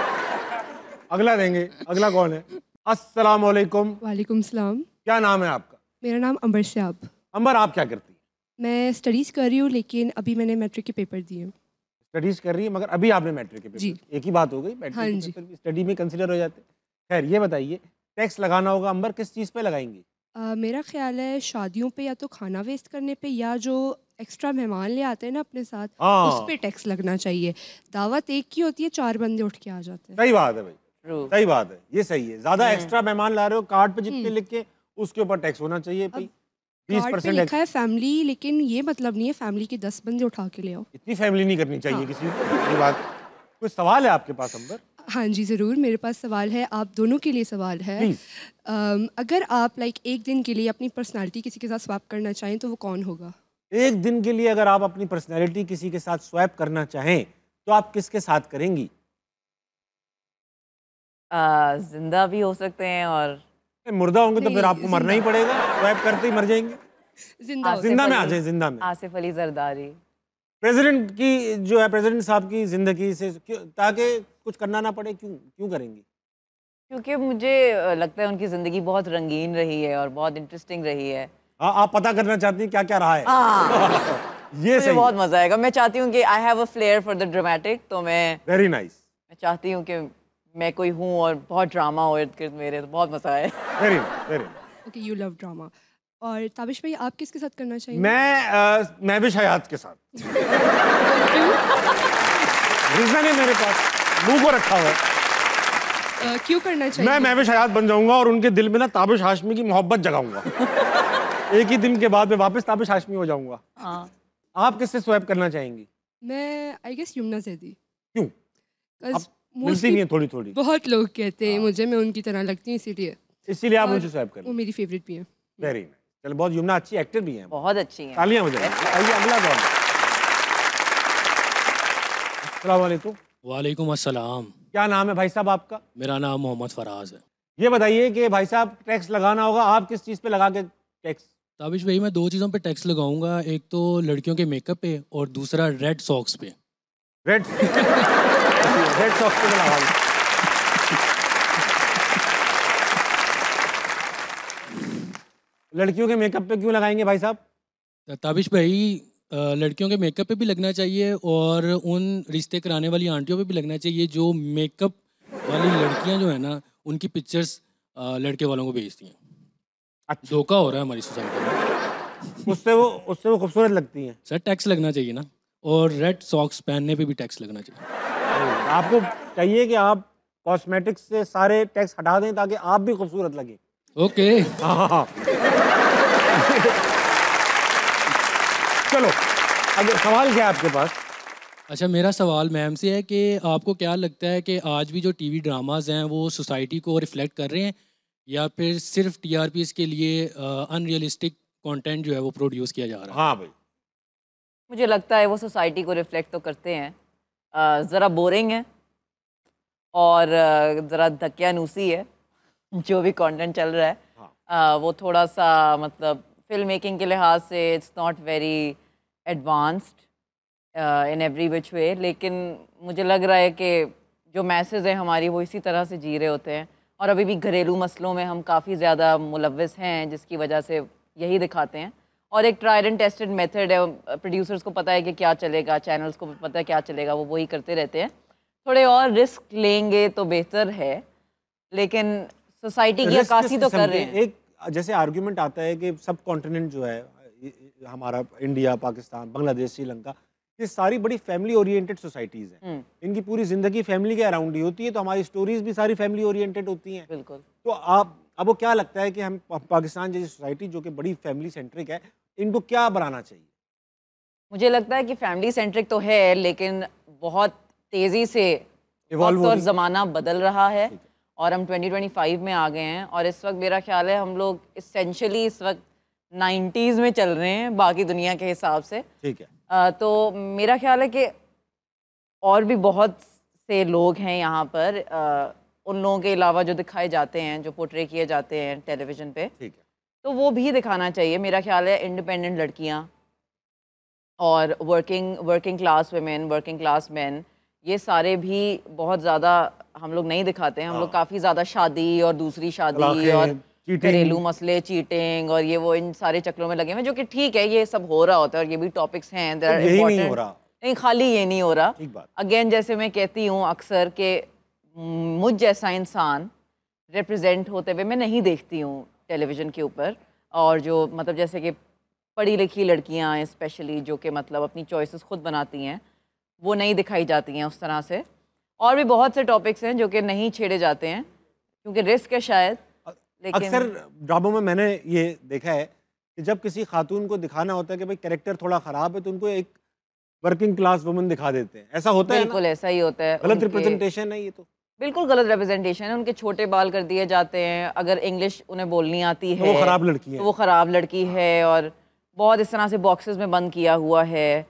अगला देंगे। अगला कौन है? अस्सलाम वालेकुम। वालेकुम सलाम। क्या नाम है आपका? मेरा नाम अंबर सियाब। अंबर, आप क्या करती हैं? मैं स्टडीज़ कर रही हूँ, लेकिन अभी मैंने मैट्रिक के पेपर दिए हैं। स्टडीज कर रही है, मगर अभी आपने मैट्रिक के पेपर, जी। एक ही बात हो गई, मैट्रिक हाँ के जी। पेपर भी स्टडी में कंसिडर हो जाते हैं। खैर, ये बताइए, टैक्स लगाना होगा अंबर, किस चीज़ पे लगाएंगी? मेरा ख्याल है शादियों पे या तो खाना वेस्ट करने पे या जो एक्स्ट्रा मेहमान ले आते हैं ना अपने साथ, हाँ। उस पे टैक्स लगना चाहिए। दावत एक की होती है, 4 बंदे उठ के आ जाते हैं। सही बात है भाई, True. सही बात है, ये सही है। ज्यादा एक्स्ट्रा मेहमान ला रहे हो, कार्ड पे जितने लिख के उसके ऊपर टैक्स होना चाहिए भाई। कार्ड पे 20% लिखा है फैमिली, लेकिन ये मतलब नहीं है फैमिली के 10 बंदे उठा के ले आओ। इतनी फैमिली नहीं करनी चाहिए हाँ। किसी को। ये बात। कोई सवाल है आपके पास अंबर? हाँ जी ज़रूर, मेरे पास सवाल है, आप दोनों के लिए सवाल है। Please. अगर आप एक दिन के लिए अपनी पर्सनालिटी किसी के साथ स्वैप करना चाहें तो वो कौन होगा? एक दिन के लिए अगर आप अपनी पर्सनैलिटी किसी के साथ स्वैप करना चाहें तो आप किसके साथ करेंगी? जिंदा भी हो सकते हैं और मुर्दा होंगे तो नहीं, फिर आपको मरना ही पड़ेगा, स्वैप करते ही मर जाएंगे। जिंदा आसिफ जिंदा में आ अली। जाए, जिंदा में। आसिफ अली जरदारी। प्रेसिडेंट की जो है, प्रेसिडेंट साहब की जिंदगी से ताकि कुछ करना ना पड़े, क्यों करेंगी? क्योंकि मुझे लगता है उनकी ज़िंदगी बहुत रंगीन रही है और बहुत इंटरेस्टिंग रही है। हाँ, आप पता करना चाहती हैं क्या क्या रहा है? ये मुझे सही। बहुत मज़ा आएगा। मैं चाहती हूँ कि I have a flare for the dramatic, तो मैं वेरी नाइस। चाहती हूँ कि मैं कोई हूँ और बहुत ड्रामा हो इर्द गिर्द मेरे, तो बहुत मज़ा आए। Very very. Okay, you love drama. और ताबिश भाई, आप किसके साथ करना चाहेंगे? मैं भी हयात के साथ। रीजन है मेरे पास, मुंह को रखा हुआ है। क्यों करना चाहिए? मैं भी हयात बन जाऊंगा और उनके दिल में ना ताबिश हाशमी की मोहब्बत जगाऊंगा। एक ही दिन के बाद मैं वापस ताबिश हाशमी हो जाऊंगा। हाँ। आप किससे स्वैप करना चाहेंगी? मैं आई गेस यमुना जैदी। क्यों? आप मिलती मोस्टली नहीं है थोड़ी थोड़ी, बहुत लोग कहते हैं मुझे मैं उनकी तरह लगती हूँ, इसीलिए आप और उनसे स्वैप कर वो मेरी फेवरेट भी है। Very nice. चलो, बहुत यमुना अच्छी एक्टर भी है, बहुत अच्छी है। तालियां बजाइए। आइए अगला दौर। अस्सलाम वालेकुम। वालेकुम अस्सलाम। क्या नाम है भाई साहब आपका? मेरा नाम मोहम्मद फराज है। ये बताइए कि भाई साहब टैक्स लगाना होगा, आप किस चीज़ पे लगा के टैक्स? ताबिश भाई, मैं 2 चीज़ों पे टैक्स लगाऊंगा, एक तो लड़कियों के मेकअप पे और दूसरा रेड सॉक्स पे। रेड रेड सॉक्स पे लगाऊंगा। लड़कियों के मेकअप पे क्यों लगाएंगे भाई साहब? ताबिश भाई, लड़कियों के मेकअप पे भी लगना चाहिए और उन रिश्ते कराने वाली आंटियों पे भी लगना चाहिए जो मेकअप वाली लड़कियां जो है ना, उनकी पिक्चर्स लड़के वालों को भेजती हैं। अच्छा, धोखा हो रहा है हमारी सोसाइटी में। उससे वो खूबसूरत लगती हैं। सर, टैक्स लगना चाहिए ना, और रेड सॉक्स पहनने पे भी टैक्स लगना चाहिए। आपको चाहिए कि आप कॉस्मेटिक्स से सारे टैक्स हटा दें ताकि आप भी खूबसूरत लगें। ओके। हाँ। चलो, अब सवाल क्या है आपके पास? अच्छा, मेरा सवाल मैम से है कि आपको क्या लगता है कि आज भी जो टीवी ड्रामाज हैं वो सोसाइटी को रिफ्लेक्ट कर रहे हैं, या फिर सिर्फ टीआरपीएस के लिए अनरियलिस्टिक कंटेंट जो है वो प्रोड्यूस किया जा रहा है? हाँ भाई, मुझे लगता है वो सोसाइटी को रिफ्लेक्ट तो करते हैं। ज़रा बोरिंग है और ज़रा धक्यानूसी है जो भी कंटेंट चल रहा है। वो थोड़ा सा मतलब फिल्म मेकिंग के लिहाज से it's not very advanced in every which way, लेकिन मुझे लग रहा है कि जो मैसेज है हमारी वो इसी तरह से जी रहे होते हैं, और अभी भी घरेलू मसलों में हम काफ़ी ज़्यादा मुलव्वस हैं जिसकी वजह से यही दिखाते हैं। और एक ट्राइड एंड टेस्टेड मेथड है, प्रोड्यूसर्स को पता है कि क्या चलेगा, चैनल्स को पता है क्या चलेगा, वो वही करते रहते हैं। थोड़े और रिस्क लेंगे तो बेहतर है, लेकिन सोसाइटी की रिस्क अक्कासी किस तो किस्म कर के? रहे हैं। एक जैसे आर्गुमेंट आता है कि सब कॉन्टिनेंट जो है, हमारा इंडिया, पाकिस्तान, बांग्लादेश, श्रीलंका, ये सारी बड़ी फैमिली ओरिएंटेड सोसाइटीज़ हैं। इनकी पूरी ज़िंदगी फैमिली के अराउंड ही होती है, तो हमारी स्टोरीज भी सारी फैमिली ओरिएंटेड होती हैं। बिल्कुल। तो अब वो क्या लगता है कि हम पाकिस्तान जैसी सोसाइटी जो कि बड़ी फैमिली सेंट्रिक है, इनको क्या बनाना चाहिए? मुझे लगता है कि फैमिली सेंट्रिक तो है, लेकिन बहुत तेज़ी से Evolve वक्त हो और रही है। ज़माना बदल रहा है और हम 2025 में आ गए हैं, और इस वक्त मेरा ख्याल है हम लोग इसेंशली इस वक्त 90s में चल रहे हैं बाकी दुनिया के हिसाब से। ठीक है। तो मेरा ख्याल है कि और भी बहुत से लोग हैं यहाँ पर, उन लोगों के अलावा जो दिखाए जाते हैं, जो पोर्ट्रे किए जाते हैं टेलीविज़न पे, ठीक है। तो वो भी दिखाना चाहिए। मेरा ख्याल है इंडिपेंडेंट लड़कियाँ और working class women, working class man, ये सारे भी बहुत ज़्यादा हम लोग नहीं दिखाते हैं। हम लोग काफ़ी ज़्यादा शादी और दूसरी शादी तलाक़ें, और चीटिंग। घरेलू मसले, चीटिंग और ये वो, इन सारे चक्रों में लगे हुए हैं, जो कि ठीक है, ये सब हो रहा होता है और ये भी टॉपिक्स हैं। तो यही नहीं हो रहा। नहीं, खाली ये नहीं हो रहा। ठीक बात। अगेन, जैसे मैं कहती हूँ अक्सर कि मुझ जैसा इंसान रिप्रेजेंट होते हुए मैं नहीं देखती हूँ टेलीविज़न के ऊपर, और जो मतलब जैसे कि पढ़ी लिखी लड़कियाँ स्पेशली जो कि मतलब अपनी चॉइसेस खुद बनाती हैं, वो नहीं दिखाई जाती हैं उस तरह से। और भी बहुत से टॉपिक्स हैं जो कि नहीं छेड़े जाते हैं क्योंकि रिस्क है शायद, लेकिन अक्सर ड्रामों में मैंने ये देखा है कि जब किसी खातून को दिखाना होता है कि भाई कैरेक्टर थोड़ा ख़राब है, तो उनको एक वर्किंग क्लास वुमन दिखा देते हैं। ऐसा होता है ना? बिल्कुल ऐसा ही होता है। गलत उनके- रिप्रेजेंटेशन है ये तो। बिल्कुल गलत रिप्रेजेंटेशन है। उनके छोटे बाल कर दिए जाते हैं, अगर इंग्लिश उन्हें बोलनी आती तो है वो ख़राब लड़की तो है। वो ख़राब लड़की है, और बहुत इस तरह से बॉक्सेस में बंद किया हुआ है।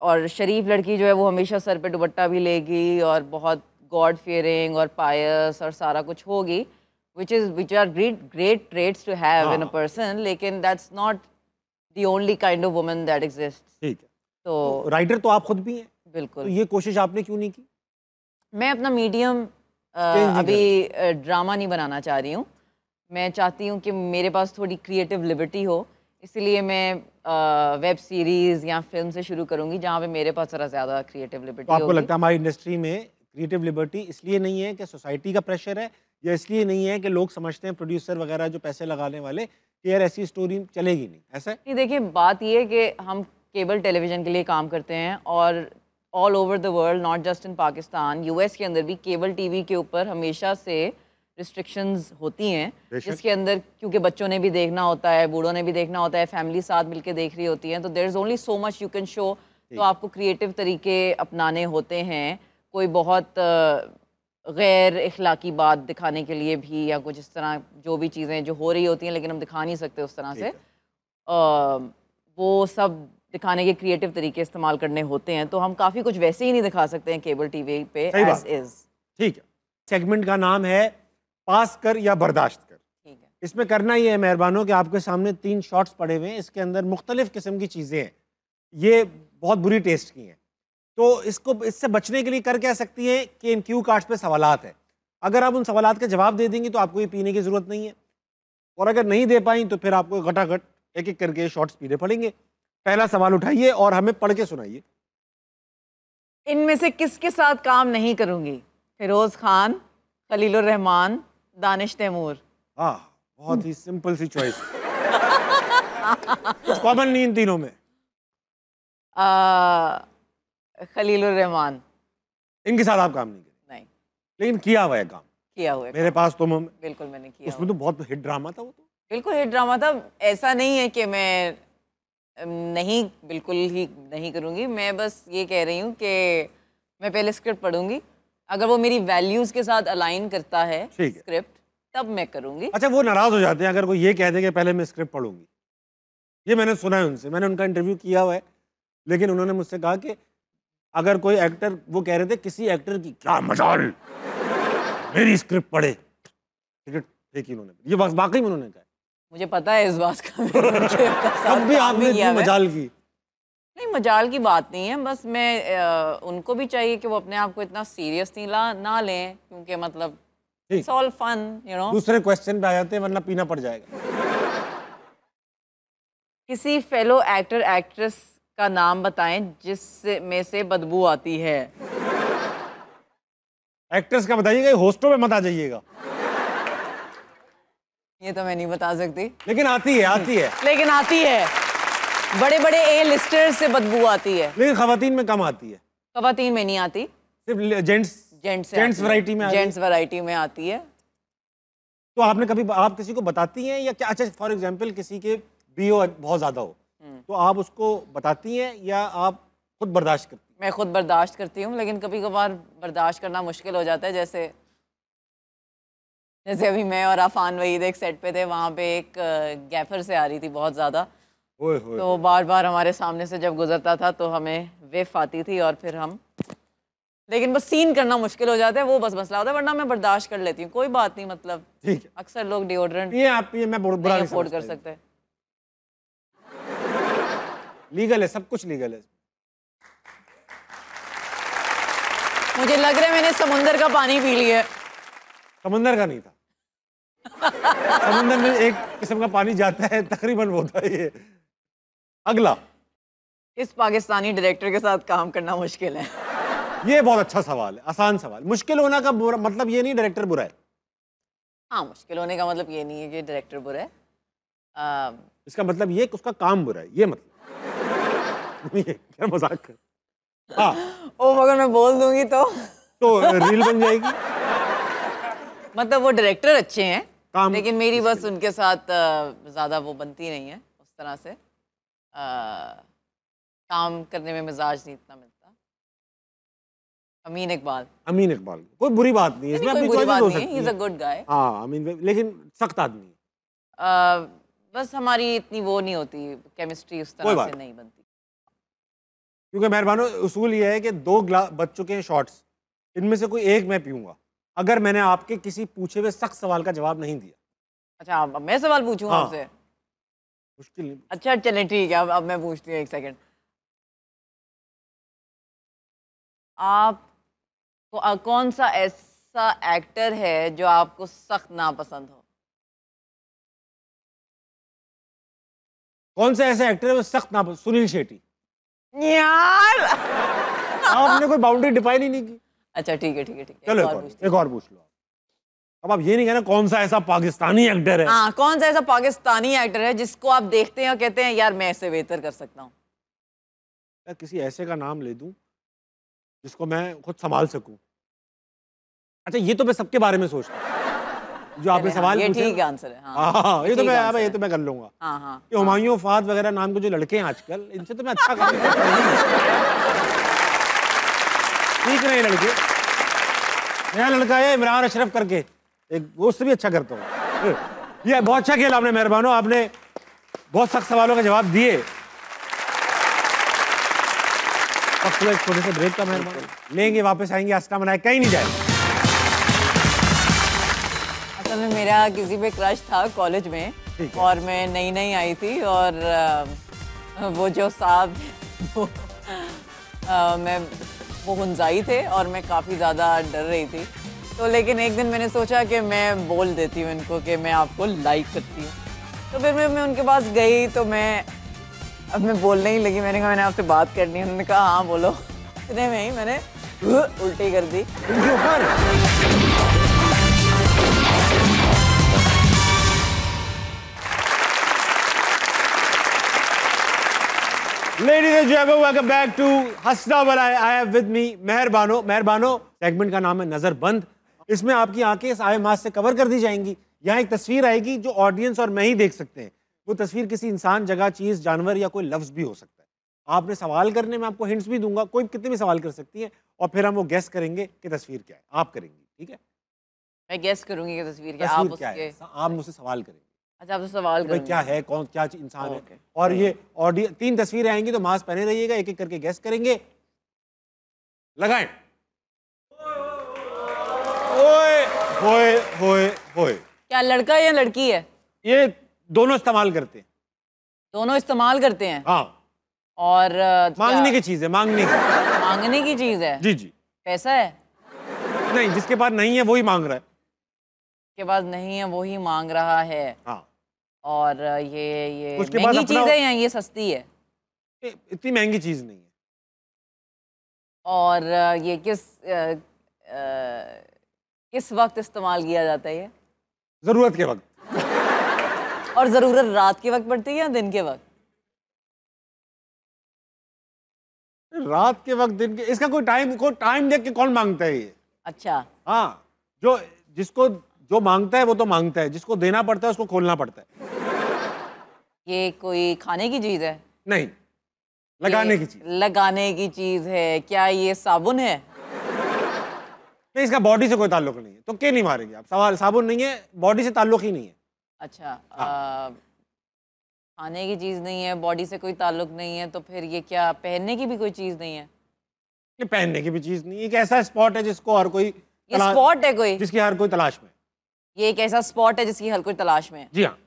और शरीफ लड़की जो है वो हमेशा सर पे दुपट्टा भी लेगी और बहुत गॉड फियरिंग और पायस और सारा कुछ होगी, which are great traits to have in a person, लेकिन that's not the only kind of woman that exists. ठीक है। तो राइटर तो आप खुद भी हैं, तो बिल्कुल ये कोशिश आपने क्यों नहीं की? मैं अपना मीडियम नहीं अभी ड्रामा नहीं बनाना चाह रही हूँ। मैं चाहती हूँ कि मेरे पास थोड़ी क्रिएटिव लिबर्टी हो, इसलिए मैं वेब सीरीज़ या फिल्म से शुरू करूँगी जहाँ पे मेरे पास ज़रा ज़्यादा क्रिएटिव तो लिबर्टी आपको होगी। लगता है हमारी इंडस्ट्री में क्रिएटिव लिबर्टी इसलिए नहीं है कि सोसाइटी का प्रेशर है, या इसलिए नहीं है कि लोग समझते हैं प्रोड्यूसर वगैरह जो पैसे लगाने वाले कि यार ऐसी स्टोरी चलेगी नहीं, ऐसा है? नहीं, देखिए बात ये है कि हम केबल टेलीविज़न के लिए काम करते हैं और all over the world, not just in Pakistan, US के अंदर भी केबल टीवी के ऊपर हमेशा से रिस्ट्रिक्शंस होती हैं, बेशक। जिसके अंदर क्योंकि बच्चों ने भी देखना होता है, बूढ़ों ने भी देखना होता है, फैमिली साथ मिलके देख रही होती है, तो there is only so much you can show. तो आपको क्रिएटिव तरीके अपनाने होते हैं, कोई बहुत गैर इखलाकी बात दिखाने के लिए भी, या कुछ इस तरह जो भी चीज़ें जो हो रही होती हैं लेकिन हम दिखा नहीं सकते उस तरह से, वो सब दिखाने के क्रिएटिव तरीके इस्तेमाल करने होते हैं। तो हम काफ़ी कुछ वैसे ही नहीं दिखा सकते हैं केबल टीवी पे सही एज बात। इज़। ठीक है, सेगमेंट का नाम है पास कर या बर्दाश्त कर। ठीक है, इसमें करना ये है मेहरबानों कि आपके सामने 3 शॉट्स पड़े हुए हैं, इसके अंदर मुख्तलिफ किस्म की चीज़ें हैं, ये बहुत बुरी टेस्ट की हैं, तो इसको इससे बचने के लिए कर क्या सकती हैं कि इन क्यू कार्ड्स पे सवालात हैं। अगर आप उन सवालात के जवाब दे देंगी तो आपको ये पीने की ज़रूरत नहीं है, और अगर नहीं दे पाई तो फिर आपको घटाघट एक एक करके शॉट्स पीने पड़ेंगे। पहला सवाल उठाइए और हमें पढ़ के सुनाइए। इनमें से किसके साथ काम नहीं करूँगी? फिरोज़ खान, खलीलुर रहमान, दानिश तैमूर। हाँ, बहुत ही सिंपल सी चॉइस, कुछ कॉमन नहीं इन तीनों में। खलीलुर रहमान। इनके साथ आप काम नहीं करें, नहीं लेकिन किया हुआ है काम। किया हुआ है मेरे पास तुम हम, बिल्कुल मैंने किया उसमें तो बहुत हिट ड्रामा था वो तो। बिल्कुल हिट ड्रामा था। ऐसा नहीं है कि मैं नहीं, बिल्कुल ही नहीं करूँगी। मैं बस ये कह रही हूँ कि मैं पहले स्क्रिप्ट पढ़ूंगी, अगर वो मेरी वैल्यूज़ के साथ अलाइन करता है ठीक है। स्क्रिप्ट, तब मैं करूँगी। अच्छा, वो नाराज हो जाते हैं अगर कोई ये कह दे कि पहले मैं स्क्रिप्ट पढ़ूंगी। ये मैंने सुना है उनसे, मैंने उनका इंटरव्यू किया हुआ है, लेकिन उन्होंने मुझसे कहा कि अगर कोई एक्टर, वो कह रहे थे किसी एक्टर की क्या मजाल मेरी स्क्रिप्ट पढ़े, टिकट फेंकी उन्होंने। ये वाकई में उन्होंने कहा। मुझे पता है इस बात का। मैंने उनके साथ तब भी काम आपने किया इतनी हुआ है। मजाल की। नहीं, मजाल की बात नहीं है, बस मैं उनको भी चाहिए कि वो अपने आप को इतना सीरियस नहीं ना लें, क्योंकि मतलब ठीक। It's all fun, you know. दूसरे क्वेश्चन पे आ जाते हैं वरना पीना पड़ जाएगा। किसी फेलो एक्टर एक्ट्रेस का नाम बताएं जिससे में से बदबू आती है। एक्ट्रेस का बताइएगा, होस्टों में मत आ जाइएगा। ये तो मैं नहीं बता सकती, लेकिन आती है, आती है। लेकिन आती है। बड़े बड़े ए लिस्टर्स से बदबू आती है, लेकिन खवातीन में कम आती है, खवातीन में नहीं आती, सिर्फ जेंट्स जेंट्स वैरायटी में आती है। जेंट्स वैरायटी में आती है। तो आपने कभी, आप किसी को बताती हैं या क्या? अच्छा, फॉर एग्जांपल किसी के बीओ बहुत ज्यादा हो तो आप उसको बताती हैं या आप खुद बर्दाश्त करती हैं? मैं खुद बर्दाश्त करती हूँ, लेकिन कभी कभार बर्दाश्त करना मुश्किल हो जाता है। जैसे अभी मैं और आफान वहीद एक सेट पे थे, वहाँ पे एक गैफर से आ रही थी बहुत ज़्यादा, ओए होए। तो बार बार हमारे सामने से जब गुजरता था तो हमें वेफ आती थी, और फिर हम, लेकिन बस सीन करना मुश्किल हो जाता है, वो बस मसला होता है, वरना मैं बर्दाश्त कर लेती हूँ, कोई बात नहीं। मतलब ठीक है, अक्सर लोग डिओड्रेंट ये आप, ये मैं बुरा नहीं नहीं अफोर्ड कर समझता। सकते। लीगल है, सब कुछ लीगल है। मुझे लग रहा है मैंने समुंदर का पानी पी लिया है। समंदर का नहीं था, समंदर में एक किस्म का पानी जाता है, तकरीबन वो था ये। अगला, इस पाकिस्तानी डायरेक्टर के साथ काम करना मुश्किल है। ये बहुत अच्छा सवाल है, आसान सवाल। मुश्किल होना का मतलब ये नहीं डायरेक्टर बुरा है, हाँ, मुश्किल होने का मतलब ये नहीं है कि डायरेक्टर बुरा है। इसका मतलब ये कि उसका काम बुरा है, ये मतलब। ये क्या मजाक कर। हाँ, ओ, अगर मैं बोल दूंगी तो रील बन जाएगी। मतलब वो डायरेक्टर अच्छे हैं, काम लेकिन मेरी बस उनके साथ ज़्यादा वो बनती नहीं है उस तरह से। काम करने में मिजाज नहीं इतना मिलता। अमीन इकबाल। अमीन इकबाल कोई बुरी बात नहीं है, इसमें कोई अपनी बुरी चॉइसेस बात हो नहीं है, सकती ही इज़ अ हैं। Good guy. हाँ, अमीन, लेकिन सख्त आदमी है। बस हमारी इतनी वो नहीं होती, केमिस्ट्री उस कोई तरह बात से नहीं बनती। क्योंकि मेहरबानो उसूल ये है कि 2 ग्लास बच चुके हैं शॉट्स, इनमें से कोई एक मैं पीऊंगा अगर मैंने आपके किसी पूछे हुए सख्त सवाल का जवाब नहीं दिया। अच्छा, अब मैं सवाल पूछूं हाँ। आपसे? मुश्किल नहीं। अच्छा चलें, ठीक है, अब मैं पूछती हूँ, एक सेकंड। आप कौन सा ऐसा एक्टर है जो आपको सख्त नापसंद हो? कौन सा ऐसा एक्टर है वो सख्त ना? सुनील शेट्टी। यार आपने कोई बाउंड्री डिफाइन ही नहीं की। अच्छा ठीक है ठीक है ठीक है, चलो एक और पूछती हूँ। एक और पूछ लो। अब आप ये नहीं कहना कौन सा ऐसा पाकिस्तानी एक्टर है। हाँ, कौन सा ऐसा पाकिस्तानी एक्टर है जिसको आप देखते हैं और कहते हैं यार मैं इससे बेहतर कर सकता हूँ? या किसी ऐसे का नाम ले दूं जिसको मैं खुद संभाल सकूं। अच्छा, ये तो मैं सबके बारे में सोचता हूँ जो आपने सवाल ये पूछे। ठीक आंसर है। हाँ, ये तो ठीक मैं आंसर ये है। तो मैं कर लूंगा। हाँ हाँ ये हुमायूं फात वगैरह नाम के जो लड़के हैं आजकल, इनसे तो मैं अच्छा काम करता हूँ। ठीक नहीं लड़के। नया लड़का है इमरान अशरफ करके, एक वो उससे भी अच्छा करता हूँ। ये बहुत अच्छा खेला आपने, मेहरबानो, आपने बहुत सख्त सवालों का जवाब दिए। एक छोटे से ब्रेक का मेहरबान लेंगे, वापस आएंगे, आस्था मनाए, कहीं नहीं जाएंगे। असल में मेरा किसी पे क्रश था कॉलेज में, और मैं नई नई आई थी, और वो जो साहब वो हुंजाई थे और मैं काफ़ी ज़्यादा डर रही थी। तो लेकिन एक दिन मैंने सोचा कि मैं बोल देती हूँ इनको कि मैं आपको लाइक करती हूँ। तो फिर मैं उनके पास गई, तो अब मैं बोलने ही लगी। मैंने कहा मैंने आपसे बात करनी है। उन्होंने कहा हाँ बोलो। इतने में ही मैंने उल्टी कर दी उनके ऊपर। Ladies and gentlemen, welcome back to हंसना बनाए। I have with me मेहरबानो। मेहरबानो segment का नाम है नजर बंद। इसमें आपकी आंखें साए मास्क से कवर कर दी जाएंगी। यहाँ एक तस्वीर आएगी जो ऑडियंस और मैं ही देख सकते हैं। वो तस्वीर किसी इंसान, जगह, चीज, जानवर या कोई लफ्ज भी हो सकता है। आपने सवाल करने में आपको हिंट्स भी दूंगा, कोई कितने भी सवाल कर सकती है, और फिर हम वो गेस करेंगे कि तस्वीर क्या है। आप करेंगी, ठीक है? मैं गेस करूंगी कि तस्वीर क्या तस्वीर आप क्या है, उसके। आप मुझसे सवाल करेंगे। अच्छा, आपसे सवाल भाई करूंगी। क्या है, कौन क्या इंसान है। ओके। और ये ऑडियो 3 तस्वीरें आएंगी, तो मास्क पहने रहिएगा, एक एक करके गेस करेंगे। लगाएं। ओए होए होए होए। क्या लड़का या लड़की है? ये दोनों इस्तेमाल करते हैं। दोनों इस्तेमाल करते हैं। हाँ, और मांगने की चीज है, मांगने की। मांगने की चीज है। जी जी। पैसा है? नहीं, जिसके पास नहीं है वही मांग रहा है। के पास नहीं है वही मांग रहा है। हाँ। और ये उसके पास महंगी अपना- चीज है या ये सस्ती है? इतनी महंगी चीज नहीं है। और ये किस वक्त इस्तेमाल किया जाता है ये? जरूरत के वक्त। और जरूरत रात के वक्त पड़ती है या दिन के वक्त? रात के वक्त, दिन के, इसका कोई टाइम देख के कौन मांगता है ये? अच्छा। हाँ, जो मांगता है वो तो मांगता है, जिसको देना पड़ता है उसको खोलना पड़ता है। ये कोई खाने की चीज है? नहीं, लगाने की चीज। लगाने की चीज है। क्या ये साबुन है? नहीं, इसका बॉडी से कोई ताल्लुक नहीं है, तो क्या नहीं मारेंगे आप? सवाल साबुन नहीं है, बॉडी से ताल्लुक ही नहीं है। अच्छा। खाने की चीज नहीं है, बॉडी से कोई ताल्लुक नहीं है, तो फिर ये क्या पहनने की भी कोई चीज नहीं है? ये पहनने की भी चीज नहीं है। एक ऐसा स्पॉट है जिसको हर कोई ये स्पॉट है कोई? जिसकी हर कोई तलाश में। ये एक ऐसा स्पॉट है जिसकी हर कोई तलाश में है? जी हाँ।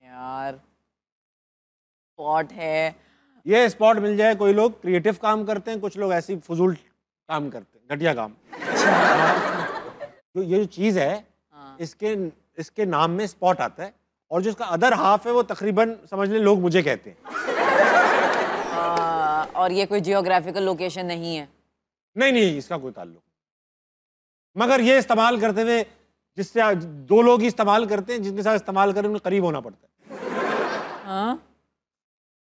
यार स्पॉट है। ये स्पॉट मिल जाए, कोई लोग क्रिएटिव काम करते हैं, कुछ लोग ऐसी फजूल काम करते हैं, घटिया काम। तो ये जो चीज है, इसके नाम में स्पॉट आता है, और जो इसका अदर हाफ है वो तकरीबन समझ ले लोग मुझे कहते हैं। और ये कोई जियोग्राफिकल लोकेशन नहीं है? नहीं, इसका कोई ताल्लुक। मगर ये इस्तेमाल करते हुए, जिससे 2 लोग ही इस्तेमाल करते हैं, जिनके साथ इस्तेमाल करें उन्हें करीब होना पड़ता है। हाँ?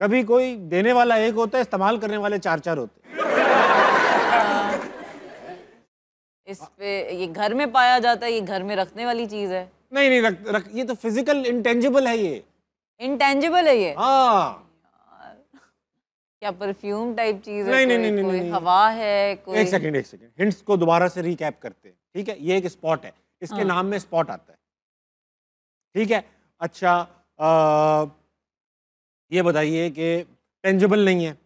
कभी कोई देने वाला एक होता है, इस्तेमाल करने वाले 4-4 होते हैं। इस पे ये घर में पाया जाता है? ये घर में रखने वाली चीज है? नहीं, रख ये तो फिजिकल इंटेंजिबल है। ये इंटेंजिबल है ये? हाँ। क्या परफ्यूम टाइप चीज है? नहीं, कोई हवा है? कोई? एक सेकंड हिंट्स को दोबारा से रिकैप करते हैं, ठीक है? ये एक स्पॉट है, इसके नाम में स्पॉट आता है, ठीक है? अच्छा, ये बताइए कि टेंजिबल नहीं है।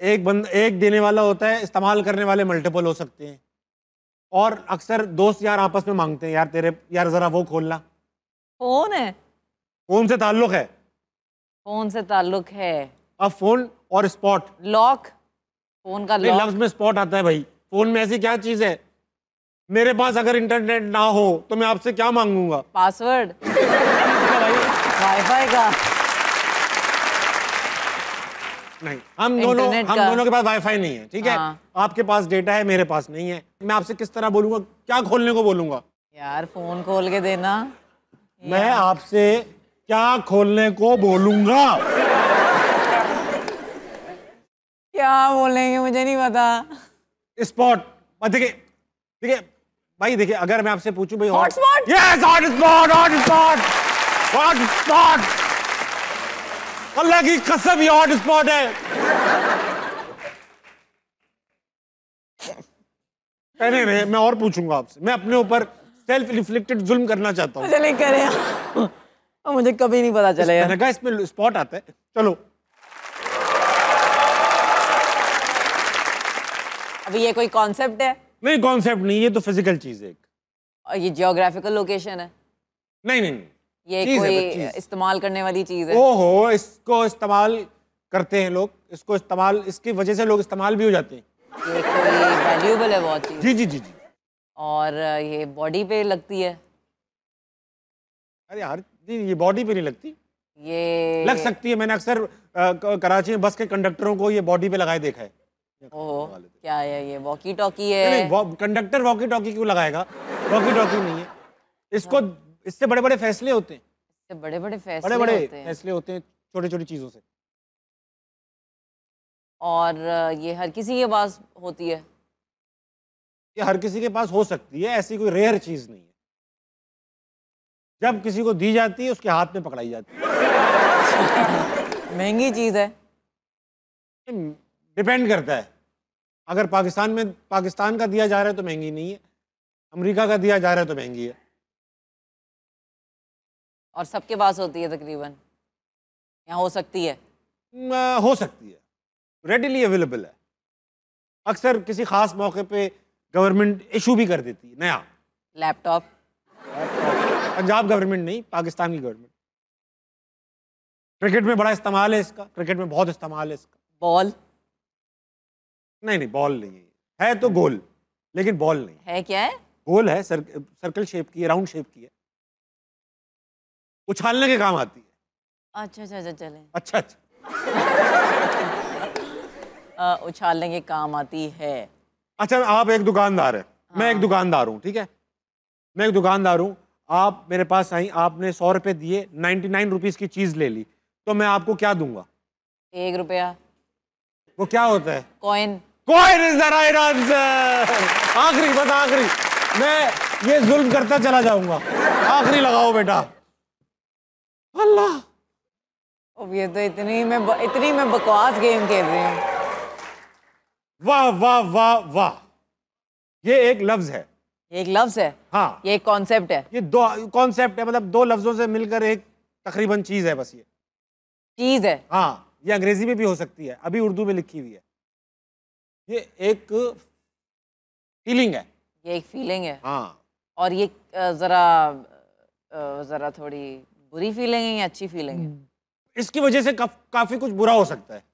एक देने वाला होता है, इस्तेमाल करने वाले मल्टीपल हो सकते हैं, और अक्सर दोस्त यार आपस में मांगते हैं, यार जरा वो खोलना। फोन है? फोन से ताल्लुक है? फोन से ताल्लुक है। अब फोन और स्पॉट। लॉक? फोन का लॉक? लफ्ज में स्पॉट आता है भाई। फोन में ऐसी क्या चीज है? मेरे पास अगर इंटरनेट ना हो तो मैं आपसे क्या मांगूंगा? पासवर्ड भाई वाईफाई का। नहीं, इंटरनेट हम का। दोनों के पास वाईफाई नहीं है, ठीक है? हाँ। आपके पास डेटा है, मेरे पास नहीं है। मैं आपसे किस तरह बोलूंगा? क्या खोलने को बोलूंगा? यार फोन खोल के देना। मैं आपसे क्या खोलने को बोलूंगा? क्या बोलेंगे मुझे नहीं पता। स्पॉट। देखिए देखिए भाई, देखिए अगर मैं आपसे पूछूं भाई Hotspot? Yes, hotspot, hotspot, hotspot. अल्लाह की कसम ये हॉटस्पॉट है। नहीं, मैं और पूछूंगा आपसे। मैं अपने ऊपर सेल्फ रिफ्लेक्टेड जुल्म करना चाहता हूँ। मुझे नहीं करे मुझे कभी नहीं पता चलेगा। मैंने कहा इसमें स्पॉट आता है। चलो अभी ये कोई कॉन्सेप्ट है? नहीं, कॉन्सेप्ट नहीं, ये तो फिजिकल चीज है एक। और ये जियोग्राफिकल लोकेशन है? नहीं नहीं नहीं, ये चीज़ है, कोई चीज़। इस्तेमाल करने वाली चीज है? ओहो, इसको इस्तेमाल करते हैं लोग। इसको इस्तेमाल, इसकी वजह से लोग इस्तेमाल भी हो जाते हैं। ये कोई वैल्यूएबल है बहुत चीज? जी जी जी जी। और ये बॉडी पे लगती है? अरे यार जी, ये बॉडी पे नहीं लगती। ये लग सकती है। मैंने अक्सर कराची में बस के कंडक्टरों को ये बॉडी पे लगाए देखा है। ओहो, क्या है ये? वॉकी टॉकी है? नहीं, कंडक्टर वॉकी टॉकी क्यों लगाएगा? वॉकी टॉकी नहीं है। इसको, इससे बड़े बड़े फैसले होते हैं। इससे बड़े बड़े फैसले बड़े बड़े होते हैं। फैसले होते हैं छोटी छोटी चीजों से। और ये हर किसी के पास होती है? ये हर किसी के पास हो सकती है, ऐसी कोई रेयर चीज नहीं है। जब किसी को दी जाती है उसके हाथ में पकड़ाई जाती है। महंगी चीज है? डिपेंड करता है। अगर पाकिस्तान का दिया जा रहा है तो महंगी नहीं है, अमेरिका का दिया जा रहा है तो महंगी है। और सबके पास होती है तकरीबन? यहाँ हो सकती है? हो सकती है, रेडिली अवेलेबल है। अक्सर किसी खास मौके पे गवर्नमेंट इशू भी कर देती है नया। लैपटॉप? पंजाब गवर्नमेंट नहीं, पाकिस्तान की गवर्नमेंट। क्रिकेट में बड़ा इस्तेमाल है इसका, क्रिकेट में बहुत इस्तेमाल है इसका। बॉल? नहीं, बॉल नहीं है तो गोल, लेकिन बॉल नहीं है। क्या है? गोल है, सर्कल शेप की है, राउंड शेप की है, उछालने के काम आती है। अच्छा अच्छा अच्छा, चलें। अच्छा अच्छा। उछालने के काम आती है। अच्छा, आप एक दुकानदार है, मैं एक दुकानदार हूँ, ठीक है? मैं एक दुकानदार हूँ, आप मेरे पास आई, आपने 100 रुपए दिए, 99 रुपीज की चीज ले ली, तो मैं आपको क्या दूंगा? 1 रुपया। वो क्या होता है? Coin. Coin is the right answer. आखिरी, बस आखिरी। मैं ये जुल्म करता चला जाऊंगा। आखिरी लगाओ बेटा। अल्लाह, अब ये तो इतनी मैं बकवास गेम खेल रही हूँ। वाह वाह वाह वाह। ये एक लफ्ज है। ये एक लफ्ज है? हाँ, ये एक कॉन्सेप्ट है? ये दो कॉन्सेप्ट है, मतलब दो लफ्जों से मिलकर एक तकरीबन चीज है, बस ये चीज है। हाँ, ये अंग्रेजी में भी हो सकती है, अभी उर्दू में लिखी हुई है। ये एक फीलिंग है। ये एक फीलिंग है। हाँ। और ये जरा थोड़ी बुरी फीलिंग है या अच्छी फीलिंग है? इसकी वजह से काफी कुछ बुरा हो सकता है।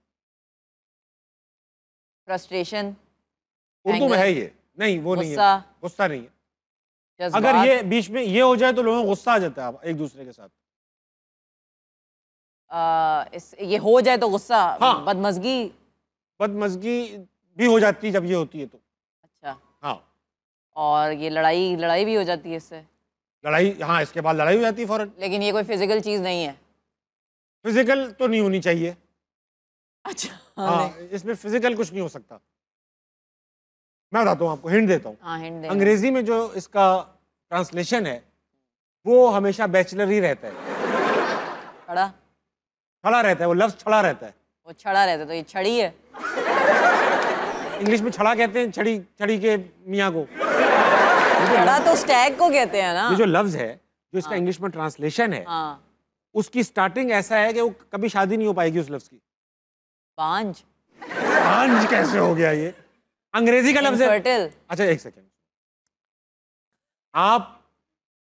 फ्रस्ट्रेशन? उर्दू में है ये। नहीं, वो नहीं है, गुस्सा नहीं है। जज्बात? अगर ये बीच में ये हो जाए तो लोगों को गुस्सा आ जाता है एक दूसरे के साथ। ये हो जाए तो गुस्सा? हाँ। बदमज़गी भी हो जाती है जब ये होती है तो। अच्छा। हाँ। और ये लड़ाई भी हो जाती है इससे? लड़ाई, हाँ, इसके बाद लड़ाई हो जाती है फौरन। लेकिन ये कोई फिजिकल चीज नहीं है? फिजिकल तो नहीं होनी चाहिए। अच्छा। हाँ, इसमें फिजिकल कुछ नहीं हो सकता। मैं बताता हूँ आपको, हिंट देता हूँ। हाँ, हिंट दे। अंग्रेजी में जो इसका ट्रांसलेशन है वो हमेशा बैचलर ही रहता है। छड़ा रहता है, वो लफ्ज छड़ा रहता है। वो छड़ा रहता है, तो ये छड़ी है? इंग्लिश में छड़ा कहते हैं, छड़ी के मियाँ को। छड़ा तो स्टैग को कहते हैं ना। ये जो लफ्ज है, जो इसका इंग्लिश में ट्रांसलेशन है, हाँ। उसकी स्टार्टिंग ऐसा है कि वो कभी शादी नहीं हो पाएगी उस लफ्ज की। बांझ? बांझ कैसे हो गया ये? अंग्रेजी का लफ्ज है। अच्छा, एक सेकेंड।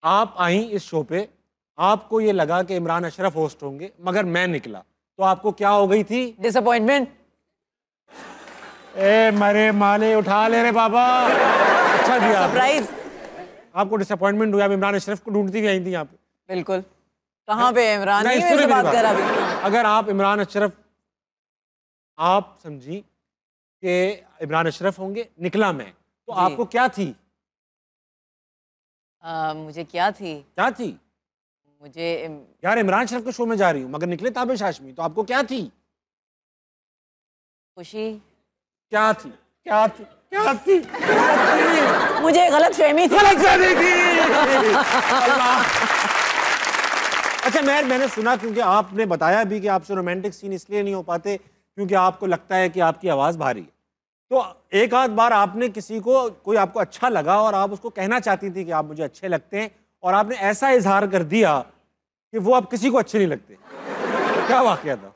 आप आई इस शो पे, आपको ये लगा कि इमरान अशरफ होस्ट होंगे, मगर मैं निकला, तो आपको क्या हो गई थी? डिसअपॉइंटमेंट। ए मरे माले उठा ले रे बाबा। अच्छा दिया सरप्राइज। आपको डिसअपॉइंटमेंट हुआ। इमरान अशरफ को ढूंढती हुई आई थी यहाँ पे। बिल्कुल। कहाँ पे है इमरान? नहीं, नहीं मेरे से सुनिए बात मेरी कर बात। अभी। अगर आप इमरान अशरफ, आप समझी कि इमरान अशरफ होंगे, निकला मैं, तो जी। आपको क्या थी? मुझे क्या थी? क्या थी? मुझे यार इमरान अशरफ के शो में जा रही हूँ मगर निकले ताबिश हाशमी, तो आपको क्या थी? खुशी। क्या थी? क्या थी? क्या थी? मुझे गलत फहमी थी। गलतफहमी थी। अच्छा मैंने सुना, क्योंकि आपने बताया भी कि आपसे रोमांटिक सीन इसलिए नहीं हो पाते क्योंकि आपको लगता है कि आपकी आवाज़ भारी है। तो एक आध बार आपने किसी को, कोई आपको अच्छा लगा और आप उसको कहना चाहती थी कि आप मुझे अच्छे लगते हैं, और आपने ऐसा इजहार कर दिया कि वो आप किसी को अच्छे नहीं लगते। क्या वाकया था?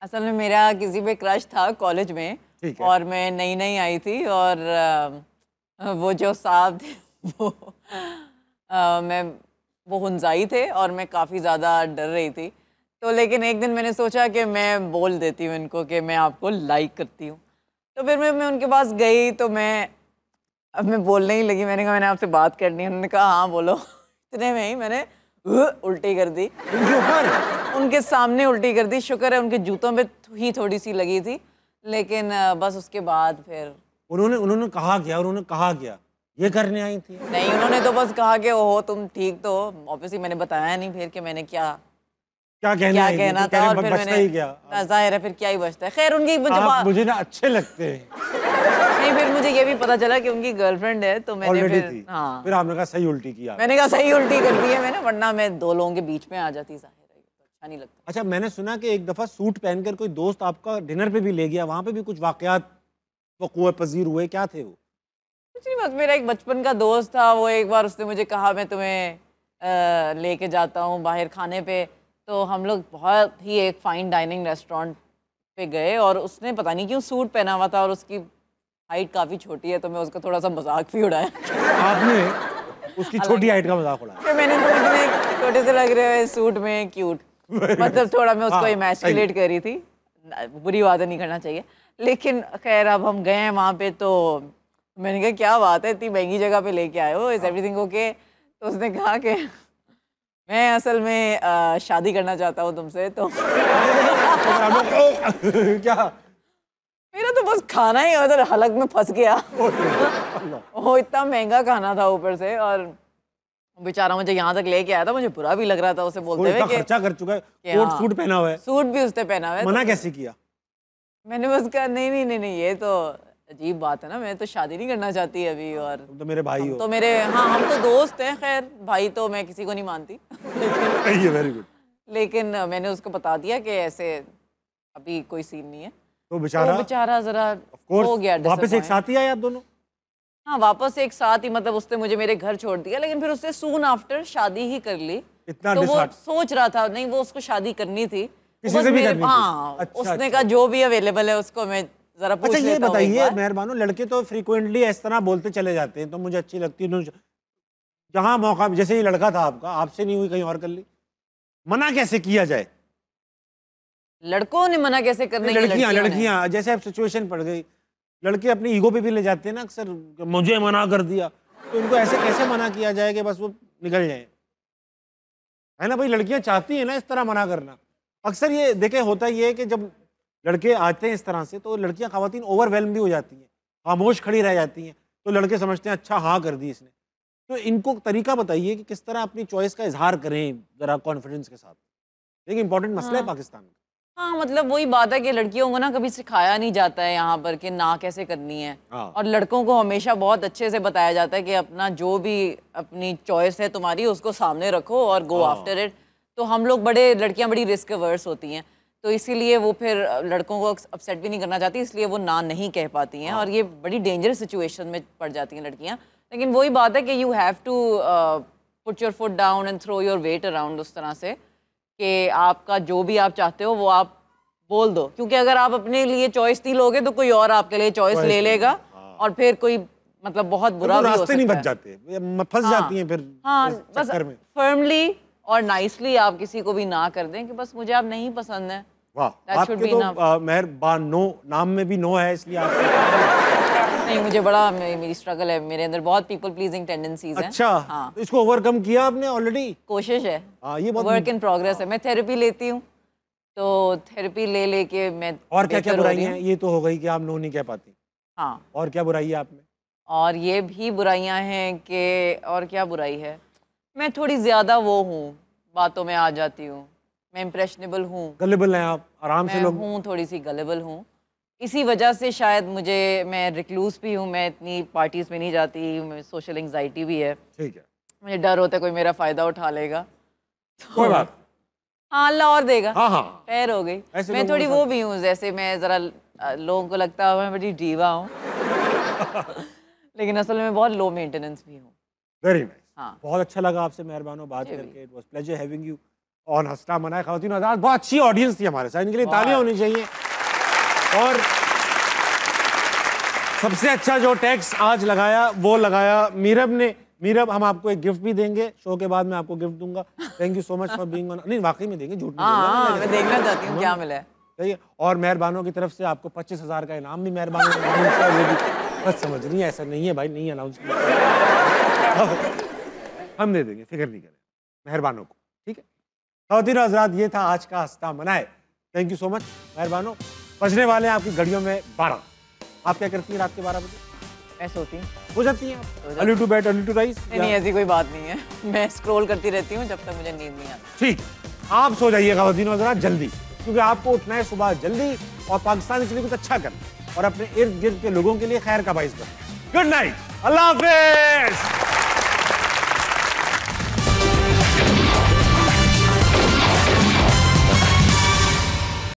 असल में मेरा किसी पे क्रश था कॉलेज में, ठीक है। और मैं नई नई आई थी, और वो जो साहब थे वो हुंजाई थे और मैं काफ़ी ज़्यादा डर रही थी। तो लेकिन एक दिन मैंने सोचा कि मैं बोल देती हूँ इनको कि मैं आपको लाइक करती हूँ। तो फिर मैं उनके पास गई, तो अब मैं बोलने ही लगी। मैंने कहा मैंने आपसे बात करनी है। उन्होंने कहा हाँ बोलो। इतने में ही मैंने उल्टी कर दी उनके ऊपर, उनके सामने उल्टी कर दी। शुक्र है उनके जूतों पे ही थोड़ी सी लगी थी, लेकिन बस उसके बाद फिर उन्होंने कहा क्या? उन्होंने कहा क्या? ये करने आई थी? नहीं, उन्होंने तो बस कहा कि ओहो तुम ठीक तो हो। ऑब्वियसली मैंने बताया नहीं फिर कि मैंने क्या कहना कहना था, और फिर ही क्या? मैंने जाहिर है फिर क्या ही बचता है। खैर उनकी मुझे ना अच्छे लगते हैं। नहीं, फिर मुझे ये भी पता चला कि उनकी गर्लफ्रेंड है, तो मैंने ऑलरेडी फिर थी। हाँ, फिर आपने कहा सही उल्टी किया। मैंने कहा सही उल्टी कर दी है मैंने, वरना मैं दो लोगों के बीच में आ जाती। जाहिर है तो अच्छा नहीं लगता। अच्छा मैंने सुना कि एक दफ़ा सूट पहनकर कोई दोस्त आपका डिनर पे भी ले गया, वहाँ पे भी कुछ वाकयात वक़ूअ पज़ीर हुए, क्या थे वो? कुछ नहीं, बस मेरा एक बचपन का दोस्त था। वो एक बार उसने मुझे कहा मैं तुम्हें लेके जाता हूँ बाहर खाने पे। तो हम लोग बहुत ही एक फ़ाइन डाइनिंग रेस्टोरेंट पे गए, और उसने पता नहीं क्यों सूट पहना हुआ था, और उसकी हाइट काफ़ी छोटी है, तो मैं उसका थोड़ा सा मजाक भी उड़ाया। आपने उसकी छोटी हाइट का मजाक उड़ाया? फिर मैंने तो इतने छोटे से लग रहे हैं सूट में, क्यूट, मतलब थोड़ा मैं उसको इमेजिनेट कर रही थी। बुरी बातें नहीं करना चाहिए, लेकिन खैर अब हम गए हैं वहाँ पे, तो मैंने कहा क्या बात है, इतनी महंगी जगह पे लेके आए हो, इज एवरीथिंग ओके? तो उसने कहा कि मैं असल में शादी करना चाहता हूँ तुमसे। तो क्या? मेरा तो बस खाना ही उधर हलक में फंस गया। वो इतना महंगा खाना था ऊपर से, और बेचारा मुझे यहाँ तक लेके आया था। मुझे बुरा भी लग रहा था उसे बोलते हुए कि खर्चा कर चुका है, कोट सूट पहना हुआ है, सूट भी उसने पहना हुआ है। मना कैसे किया? मैंने बस कहा नहीं, ये तो अजीब बात है ना, मैं तो शादी नहीं करना चाहती अभी, और तुम तो मेरे भाई हो। तो मेरे हम तो दोस्त हैं। खैर भाई तो मैं किसी को नहीं मानती। Very good. लेकिन मैंने उसको बता दिया कि ऐसे अभी कोई सीन नहीं है। तो बेचारा जरा हो गया वापस एक साथ ही आए आप दोनों? हाँ, वापस एक साथ ही, मतलब उसने मुझे मेरे घर छोड़ दिया, लेकिन फिर उसने सून आफ्टर शादी ही कर ली। इतना तो वो सोच रहा था, नहीं वो उसको शादी करनी थी, किसी से भी करनी थी? हाँ, अच्छा, उसने कहा जो भी अवेलेबल है उसको मैं जरा पूछ अच्छा ये लेता हूँ। बताइए मेहरबानो, लड़के तो फ्रीक्वेंटली इस तरह बोलते चले जाते हैं, तो मुझे अच्छी लगती है, जहाँ मौका, जैसे ये लड़का था आपका, आपसे नहीं हुई कहीं और कर ली, मना कैसे किया जाए? लड़कों ने मना कैसे करने की? लड़कियां जैसे अब सिचुएशन पड़ गई, लड़के अपनी ईगो पे भी ले जाते हैं ना अक्सर, मुझे मना कर दिया, तो इनको ऐसे कैसे मना किया जाए कि बस वो निकल जाए, है ना भाई? लड़कियां चाहती हैं ना इस तरह मना करना। अक्सर ये देखे होता ये है कि जब लड़के आते हैं इस तरह से, तो लड़कियां ख़वातीन ओवरवेल्म भी हो जाती हैं, खामोश खड़ी रह जाती हैं, तो लड़के समझते हैं अच्छा हाँ कर दी इसने। तो इनको तरीका बताइए कि किस तरह अपनी चॉइस का इजहार करें ज़रा कॉन्फिडेंस के साथ। एक इंपॉर्टेंट मसला है पाकिस्तान में। हाँ, मतलब वही बात है कि लड़कियों को ना कभी सिखाया नहीं जाता है यहाँ पर कि ना कैसे करनी है, और लड़कों को हमेशा बहुत अच्छे से बताया जाता है कि अपना जो भी अपनी चॉइस है तुम्हारी उसको सामने रखो और गो आफ्टर इट। तो हम लोग लड़कियाँ बड़ी रिस्क अवर्स होती हैं, तो इसीलिए वो फिर लड़कों को अपसेट भी नहीं करना चाहती, इसलिए वो ना नहीं कह पाती हैं, और ये बड़ी डेंजरस सिचुएशन में पड़ जाती हैं लड़कियाँ। लेकिन वही बात है कि you have to put your foot down and throw your weight around, उस तरह से कि आपका जो भी आप चाहते हो वो आप बोल दो, क्योंकि अगर आप अपने लिए चॉइस नहीं लोगे तो कोई और आपके लिए चॉइस ले लेगा, और फिर कोई मतलब बहुत बुरा भी हो सकता है। नहीं बच जाते, फंस जाती हैं फिर। हाँ, बस फर्मली और नाइसली आप किसी को भी ना कर दें कि बस मुझे आप नहीं पसंद है, वाह, That should आपके be तो enough. मेहरबानो नाम में भी नो है, इसलिए आप नहीं, मुझे बड़ा मेरी स्ट्रगल है, मेरे अंदर बहुत पीपल प्लीजिंग टेंडेंसीज हैं। अच्छा, हाँ, तो इसको ओवरकम किया आपने ऑलरेडी? कोशिश है, हाँ, ये बहुत वर्क इन प्रोग्रेस है। मैं थेरेपी लेती हूँ, तो थेरेपी ले लेके मैं और क्या क्या बेहतर हो रही बुराइयां हैं? हूँ। ये तो हो गई कि आप नो नहीं कह पाती, हाँ, और क्या बुराई है आप में? और ये भी बुराइयां हैं कि और क्या बुराई है, मैं थोड़ी ज़्यादा वो हूँ, बातों में आ जाती हूँ, मैं इम्प्रेशनेबल हूँ, गलेबल हैं आप, आराम से मैं लोग। हूँ थोड़ी सी गलेबल हूँ। इसी वजह से शायद मैं रिक्लूस भी हूँ, मैं इतनी पार्टीज़ में नहीं जाती, मैं सोशल एंग्जाइटी भी है, ठीक है, मुझे डर होता है कोई मेरा फ़ायदा उठा लेगा। कोई बात। हाँ, अल्लाह और देगा। हाँ हाँ, खैर हो गई। ऐसे मैं लोगों थोड़ी के वो भी हूँ, जैसे मैं ज़रा लोगों को लगता है मैं बड़ी डीवा हूँ लेकिन असल में बहुत लो मेंटेनेंस भी हूँ। Very nice. हाँ, बहुत अच्छा लगा आपसे मेहरबानो बात मुझे भी। करके। It was pleasure having you on हस्ता मनाए। ख़वातीन और हज़रात, बहुत अच्छी ऑडियंस थी हमारे साथ, इनके लिए तालियां होनी चाहिए। और सबसे अच्छा जो टैक्स आज लगाया वो लगाया मीरब ने। मीरब, हम आपको एक गिफ्ट भी देंगे शो के बाद, मैं आपको गिफ्ट दूंगा। Thank you so much for being on. नहीं, वाकई में देंगे, झूठ नहीं बोल रहा हाँ, मैं देखना चाहती हूँ क्या मिला है। सही है। और मेहरबानों की तरफ से आपको 25,000 का इनाम भी मेहरबानों ने अनाउंस किया, वो भी बस समझ रही है, ऐसा नहीं है भाई, नहीं अनाउंस किया हम दे देंगे, फिक्र नहीं करें मेहरबानों को, ठीक है। ख़वातीन और हज़रात, ये था आज का हस्ता मनाए। थैंक यू सो मच मेहरबानों। बजने वाले हैं आपकी घड़ियों में 12। आप क्या करती हैं रात के 12 बजे? मैं सोती हूँ। हो जाती हैं आप? Early to bed early to rise? नहीं, ऐसी कोई बात नहीं है, मैं स्क्रॉल करती रहती हूँ जब तक मुझे नींद नहीं आती। ठीक, आप सो जाइए ख़वातीन और हज़रात जल्दी, क्योंकि आपको उठना है सुबह जल्दी और पाकिस्तान के लिए कुछ अच्छा करना और अपने इर्द गिर्द के लोगों के लिए खैर का बाइस बनना। गुड नाइट, अल्लाह हाफिज़।